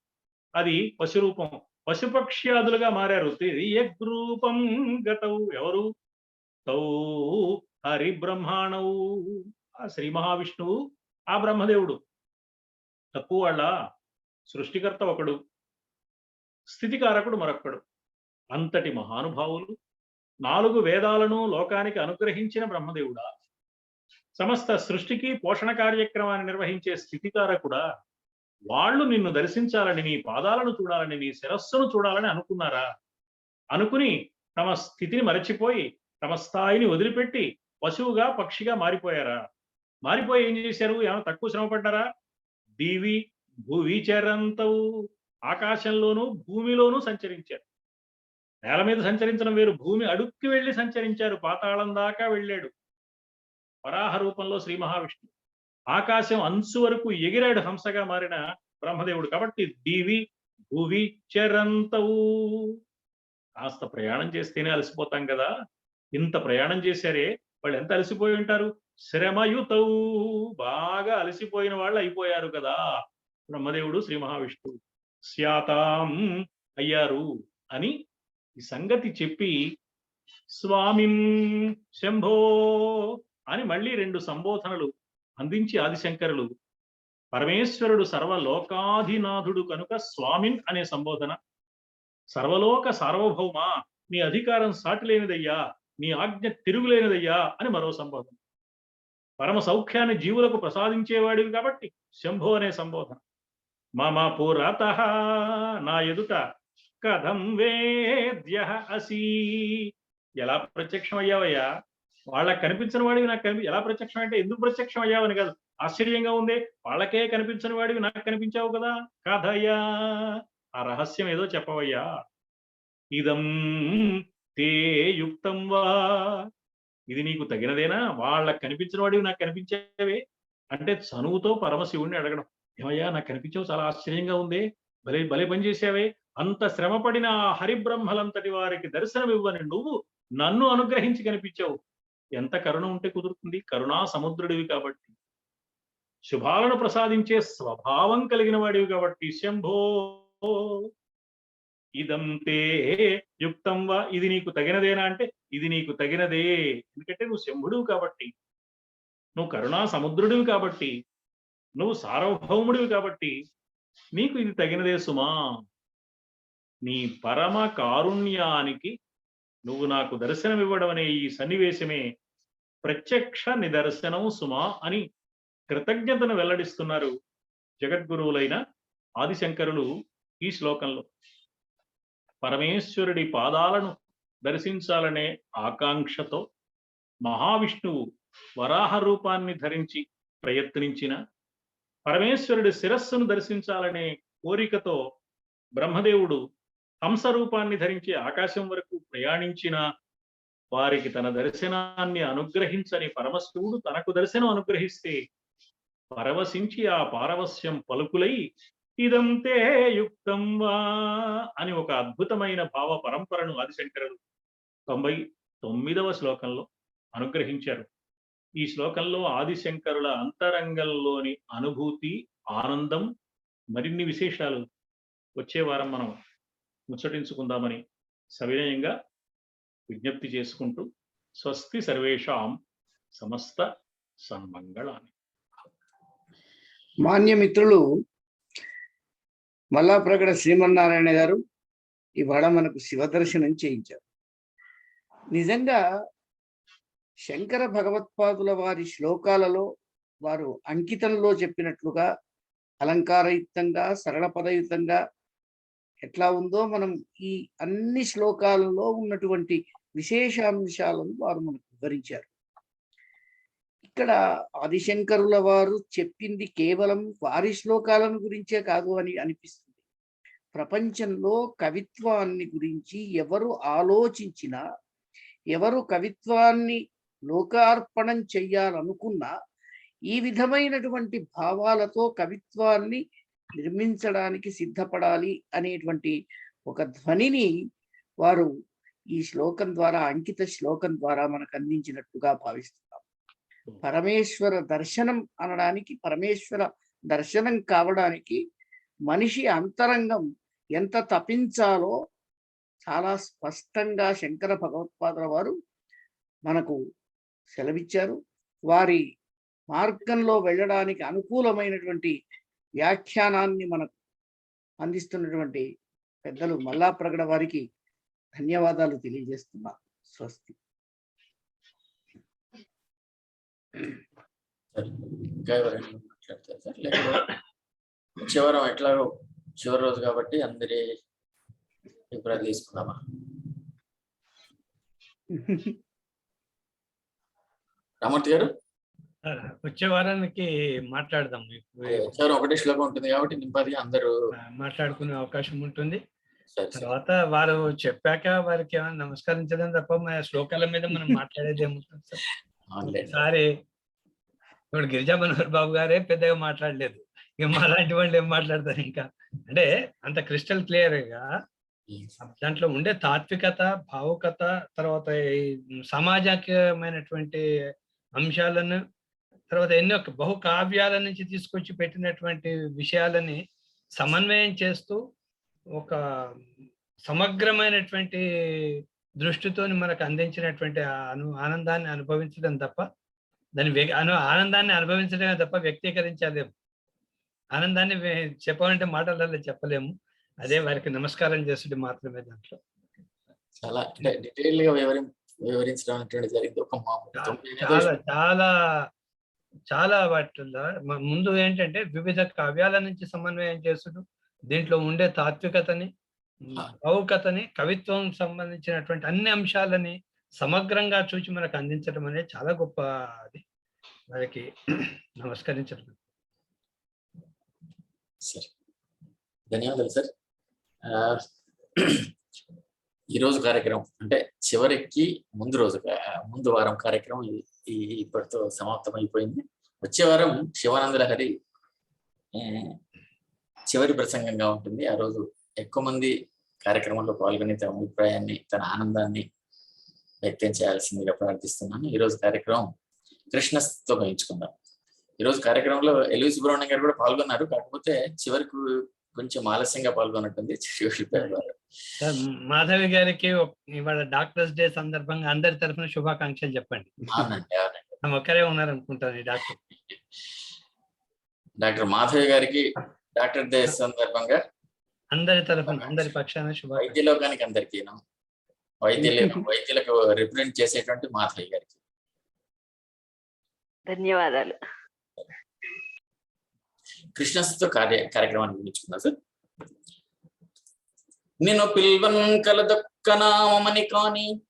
అది పశు రూపం. పశుపక్ష్యాదులుగా మారారు. తిర్యగ్రూపం గతవు ఎవరు? తౌ హరిబ్రహ్మాణవు ఆ శ్రీ మహావిష్ణువు, ఆ బ్రహ్మదేవుడు. తక్కువ వాళ్ళ సృష్టికర్త ఒకడు, స్థితికారకుడు మరొక్కడు. అంతటి మహానుభావులు 4 వేదాలను లోకానికి అనుగ్రహించిన బ్రహ్మదేవుడా, సమస్త సృష్టికి పోషణ కార్యక్రమాన్ని నిర్వహించే స్థితికారకుడా, వాళ్ళు నిన్ను దర్శించాలని, నీ పాదాలను చూడాలని, నీ శిరస్సును చూడాలని అనుకున్నారా? అనుకుని తమ స్థితిని మరచిపోయి తమ స్థాయిని వదిలిపెట్టి పశువుగా పక్షిగా మారిపోయారా? మారిపోయి ఏం చేశారు? ఏమైనా తక్కువ శ్రమ పడ్డారా? దివి భువి చరంతవు ఆకాశంలోనూ భూమిలోనూ సంచరించారు. నేల మీద సంచరించడం వేరు, భూమి అడుక్కి వెళ్ళి సంచరించారు, పాతాళం దాకా వెళ్ళాడు వరాహ రూపంలో శ్రీ మహావిష్ణువు. ఆకాశం అంచు వరకు ఎగిరాడు హంసగా మారిన బ్రహ్మదేవుడు. కాబట్టి దివి భువి చరంతవు. కాస్త ప్రయాణం చేస్తేనే అలసిపోతాం కదా, ఇంత ప్రయాణం చేశారే, వాళ్ళు ఎంత అలసిపోయి ఉంటారు? శ్రమయుతవు బాగా అలసిపోయిన వాళ్ళు అయిపోయారు కదా బ్రహ్మదేవుడు శ్రీ మహావిష్ణువు. స్యాతాం అయ్యారు అని ఈ సంగతి చెప్పి స్వామిం శంభో అని మళ్ళీ 2 సంబోధనలు అందించి ఆదిశంకరులు పరమేశ్వరుడు సర్వలోకాధినాథుడు కనుక స్వామిన్ అనే సంబోధన, సర్వలోక సార్వభౌమ నీ అధికారం సాటిలేనిదయ్యా, నీ ఆజ్ఞ తిరుగులేనిదయ్యా అని మరో సంబోధన. పరమ సౌఖ్యాన్ని జీవులకు ప్రసాదించేవాడివి కాబట్టి శంభో అనే సంబోధన. మమ పురతః నా ఎదుట కథం వేద్య అసి ఎలా ప్రత్యక్షం అయ్యావయ్యా? వాళ్ళకి కనిపించిన వాడివి నాకు ఎలా ప్రత్యక్షం అంటే ఎందుకు ప్రత్యక్షం అయ్యావని కాదు, ఆశ్చర్యంగా ఉంది. వాళ్ళకే కనిపించిన వాడివి నాకు కనిపించావు కదా, కథయ్యా ఆ రహస్యం ఏదో చెప్పవయ్యా. ఇదం తే యుక్తం వా ఇది నీకు తగినదేనా? వాళ్ళకి కనిపించిన వాడివి నాకు కనిపించేవే అంటే చనువుతో పరమశివుణ్ణి అడగడం. ఏమయ్యా నాకు కనిపించావు, చాలా ఆశ్చర్యంగా ఉంది, భలే భలే పని చేసావే. అంత శ్రమపడిన ఆ హరిబ్రహ్మలంతటి వారికి దర్శనం ఇవ్వని నువ్వు నన్ను అనుగ్రహించి కనిపించావు. ఎంత కరుణ ఉంటే కుదురుతుంది? కరుణా సముద్రుడివి కాబట్టి, శుభాలను ప్రసాదించే స్వభావం కలిగిన వాడివి కాబట్టి శంభో ఇదం తే యుక్తం వా ఇది నీకు తగినదేనా అంటే ఇది నీకు తగినదే. ఎందుకంటే నువ్వు శంభుడివి కాబట్టి, నువ్వు కరుణా సముద్రుడివి కాబట్టి, నువ్వు సార్వభౌముడివి కాబట్టి నీకు ఇది తగినదే సుమా. నీ పరమ కారుణ్యానికి నువ్వు నాకు దర్శనం ఇవ్వడం అనే ఈ సన్నివేశమే ప్రత్యక్ష నిదర్శనం సుమా అని కృతజ్ఞతను వెల్లడిస్తున్నారు జగద్గురువులైన ఆదిశంకరులు ఈ శ్లోకంలో. పరమేశ్వరుడి పాదాలను దర్శించాలనే ఆకాంక్షతో మహావిష్ణువు వరాహ రూపాన్ని ధరించి ప్రయత్నించిన, పరమేశ్వరుడి శిరస్సును దర్శించాలనే కోరికతో బ్రహ్మదేవుడు హంస రూపాన్ని ధరించి ఆకాశం వరకు ప్రయాణించిన, వారికి తన దర్శనాన్ని అనుగ్రహించని పరమశివుడు తనకు దర్శనం అనుగ్రహిస్తే పరవశించి ఆ పారవస్యం పలుకులై ఇదంతే యుక్తం వా అని ఒక అద్భుతమైన భావ పరంపరను ఆదిశంకరులు 99వ శ్లోకంలో అనుగ్రహించారు. ఈ శ్లోకంలో ఆదిశంకరుల అంతరంగంలోని అనుభూతి, ఆనందం, మరిన్ని విశేషాలు వచ్చే వారం మనం ముచ్చటించుకుందామని సవినయంగా విజ్ఞప్తి చేసుకుంటూ స్వస్తి సర్వేషాం సమస్త సన్మంగళాని. మాన్యమిత్రులు మల్లాప్రగడ శ్రీమన్నారాయణ గారు ఇవాళ మనకు శివదర్శనం చేయించారు. నిజంగా శంకర భగవత్పాదుల వారి శ్లోకాలలో వారు అంకితంలో చెప్పినట్లుగా అలంకారయుక్తంగా, సరళ పదయుక్తంగా ఎట్లా ఉందో మనం ఈ అన్ని శ్లోకాలలో ఉన్నటువంటి విశేషాంశాలను వారు మనకు వివరించారు. ఇక్కడ ఆదిశంకరుల వారు చెప్పింది కేవలం వారి శ్లోకాలను గురించే కాదు అని అనిపిస్తుంది. ప్రపంచంలో కవిత్వాన్ని గురించి ఎవరు ఆలోచించినా, ఎవరు కవిత్వాన్ని లోకార్పణం చెయ్యాలనుకున్నా ఈ విధమైనటువంటి భావాలతో కవిత్వాన్ని నిర్మించడానికి సిద్ధపడాలి అనేటువంటి ఒక ధ్వనిని వారు ఈ శ్లోకం ద్వారా, అంకిత శ్లోకం ద్వారా మనకు అందించినట్టుగా భావిస్తున్నాం. పరమేశ్వర దర్శనం అనడానికి, పరమేశ్వర దర్శనం కావడానికి మనిషి అంతరంగం ఎంత తపించాలో చాలా స్పష్టంగా శంకర భగవత్పాదుల వారు మనకు సెలవిచ్చారు. వారి మార్గంలో వెళ్ళడానికి అనుకూలమైనటువంటి వ్యాఖ్యానాన్ని మనకు అందిస్తున్నటువంటి పెద్దలు మల్లాప్రగడ వారికి ధన్యవాదాలు తెలియజేస్తున్నా. స్వస్తి. ఇంకా ఎవరైనా మాట్లాడతారు సార్? లేకపోతే చివరం ఎట్లాగో చివరి రోజు కాబట్టి అందరి అభిప్రాయాలు తీసుకుందామా? రామూర్తి గారు వచ్చే వారానికి మాట్లాడదాం. వచ్చే ఒకటే శ్లోకం ఉంటుంది కాబట్టి నింపాది అందరూ మాట్లాడుకునే అవకాశం ఉంటుంది. సరే తర్వాత వారు చెప్పాక వారికి ఏమైనా నమస్కరించడం తప్ప మన శ్లోకాల మీద మనం మాట్లాడేది ఏముంటుంది సార్? ఒకసారి ఇప్పుడు గిరిజా మనోహర్ బాబు గారే పెద్దగా మాట్లాడలేదు, ఇక అలాంటి వాళ్ళు ఏం మాట్లాడతారు ఇంకా? అంటే అంత క్రిస్టల్ క్లియర్ గా దాంట్లో ఉండే తాత్వికత, భావుకత, తర్వాత సామాజికమైనటువంటి అంశాలను, తర్వాత ఎన్నో బహు కావ్యాల నుంచి తీసుకొచ్చి పెట్టినటువంటి విషయాలని సమన్వయం చేస్తూ ఒక సమగ్రమైనటువంటి దృష్టితో మనకు అందించినటువంటి ఆనందాన్ని అనుభవించడం తప్ప ఆనందాన్ని అనుభవించడమే తప్ప వ్యక్తీకరించలేము. ఆనందాన్ని చెప్పాలంటే మాటలలో చెప్పలేము. అదే వారికి నమస్కారం చేస్తుంటే మాత్రమే. దాంట్లో చాలా డీటెయిల్ గా వివరించడం జరిగింది. చాలా చాలా చాలా వాటిల్లో ముందు ఏంటంటే వివిధ కావ్యాల నుంచి సమన్వయం చేస్తుడు, దీంట్లో ఉండే తాత్వికతని, భావుకతని, కవిత్వం సంబంధించినటువంటి అన్ని అంశాలని సమగ్రంగా చూసి మనకు అందించడం అనేది చాలా గొప్ప. అది వారికి నమస్కరించడం. సరే, ధన్యవాదాలు సార్. ఈరోజు కార్యక్రమం అంటే చివరికి ముందు వారం కార్యక్రమం ఇప్పటితో సమాప్తం అయిపోయింది. వచ్చే వారం శివానంద లహరి చివరి ప్రసంగంగా ఉంటుంది. ఆ రోజు ఎక్కువ మంది కార్యక్రమంలో పాల్గొని తమ అభిప్రాయాన్ని, తన ఆనందాన్ని వ్యక్తం చేయాల్సిందిగా ప్రార్థిస్తున్నాను. ఈరోజు కార్యక్రమం కృష్ణతో గయించుకుందాం. ఈరోజు కార్యక్రమంలో ఎల్వి సుబ్రహ్మణ్యం గారు కూడా పాల్గొన్నారు, కాకపోతే చివరికి కొంచెం ఆలస్యంగా పాల్గొన్నట్టుంది. మాధవి గారికి ఇవాళ డాక్టర్స్ డే సందర్భంగా అందరి తరఫున శుభాకాంక్షలు చెప్పండి. అవునండి, ఒక్కరే ఉన్నారు అనుకుంటాను డాక్టర్ మాధవి గారికి డాక్టర్ డే సందర్భంగా అందరి తరఫున, అందరి పక్షాన శుభాకాంక్షలు. వైద్యలోకానికి అందరికీ, వైద్యులకు రిప్రజెంట్ చేసేటువంటి మాధవి గారికి ధన్యవాదాలు. కృష్ణస్తో కార్యక్రమాన్ని గురించుకున్నా సార్. నిన్ను పిల్వన్ కలదొక్కనామని కాని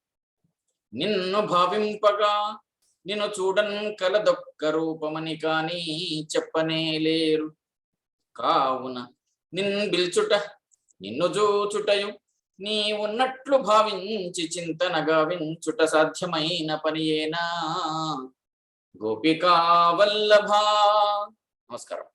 నిన్ను భావింపగా నిన్ను చూడన్ కలదొక్క రూపమని కాని చెప్పనే లేరు. కావున నిన్ బిల్చుట నిన్ను జూచుటయు నీ ఉన్నట్లు భావించి చింతనగా వించుట సాధ్యమైన పనియేనా గోపికా వల్లభా. నమస్కారం.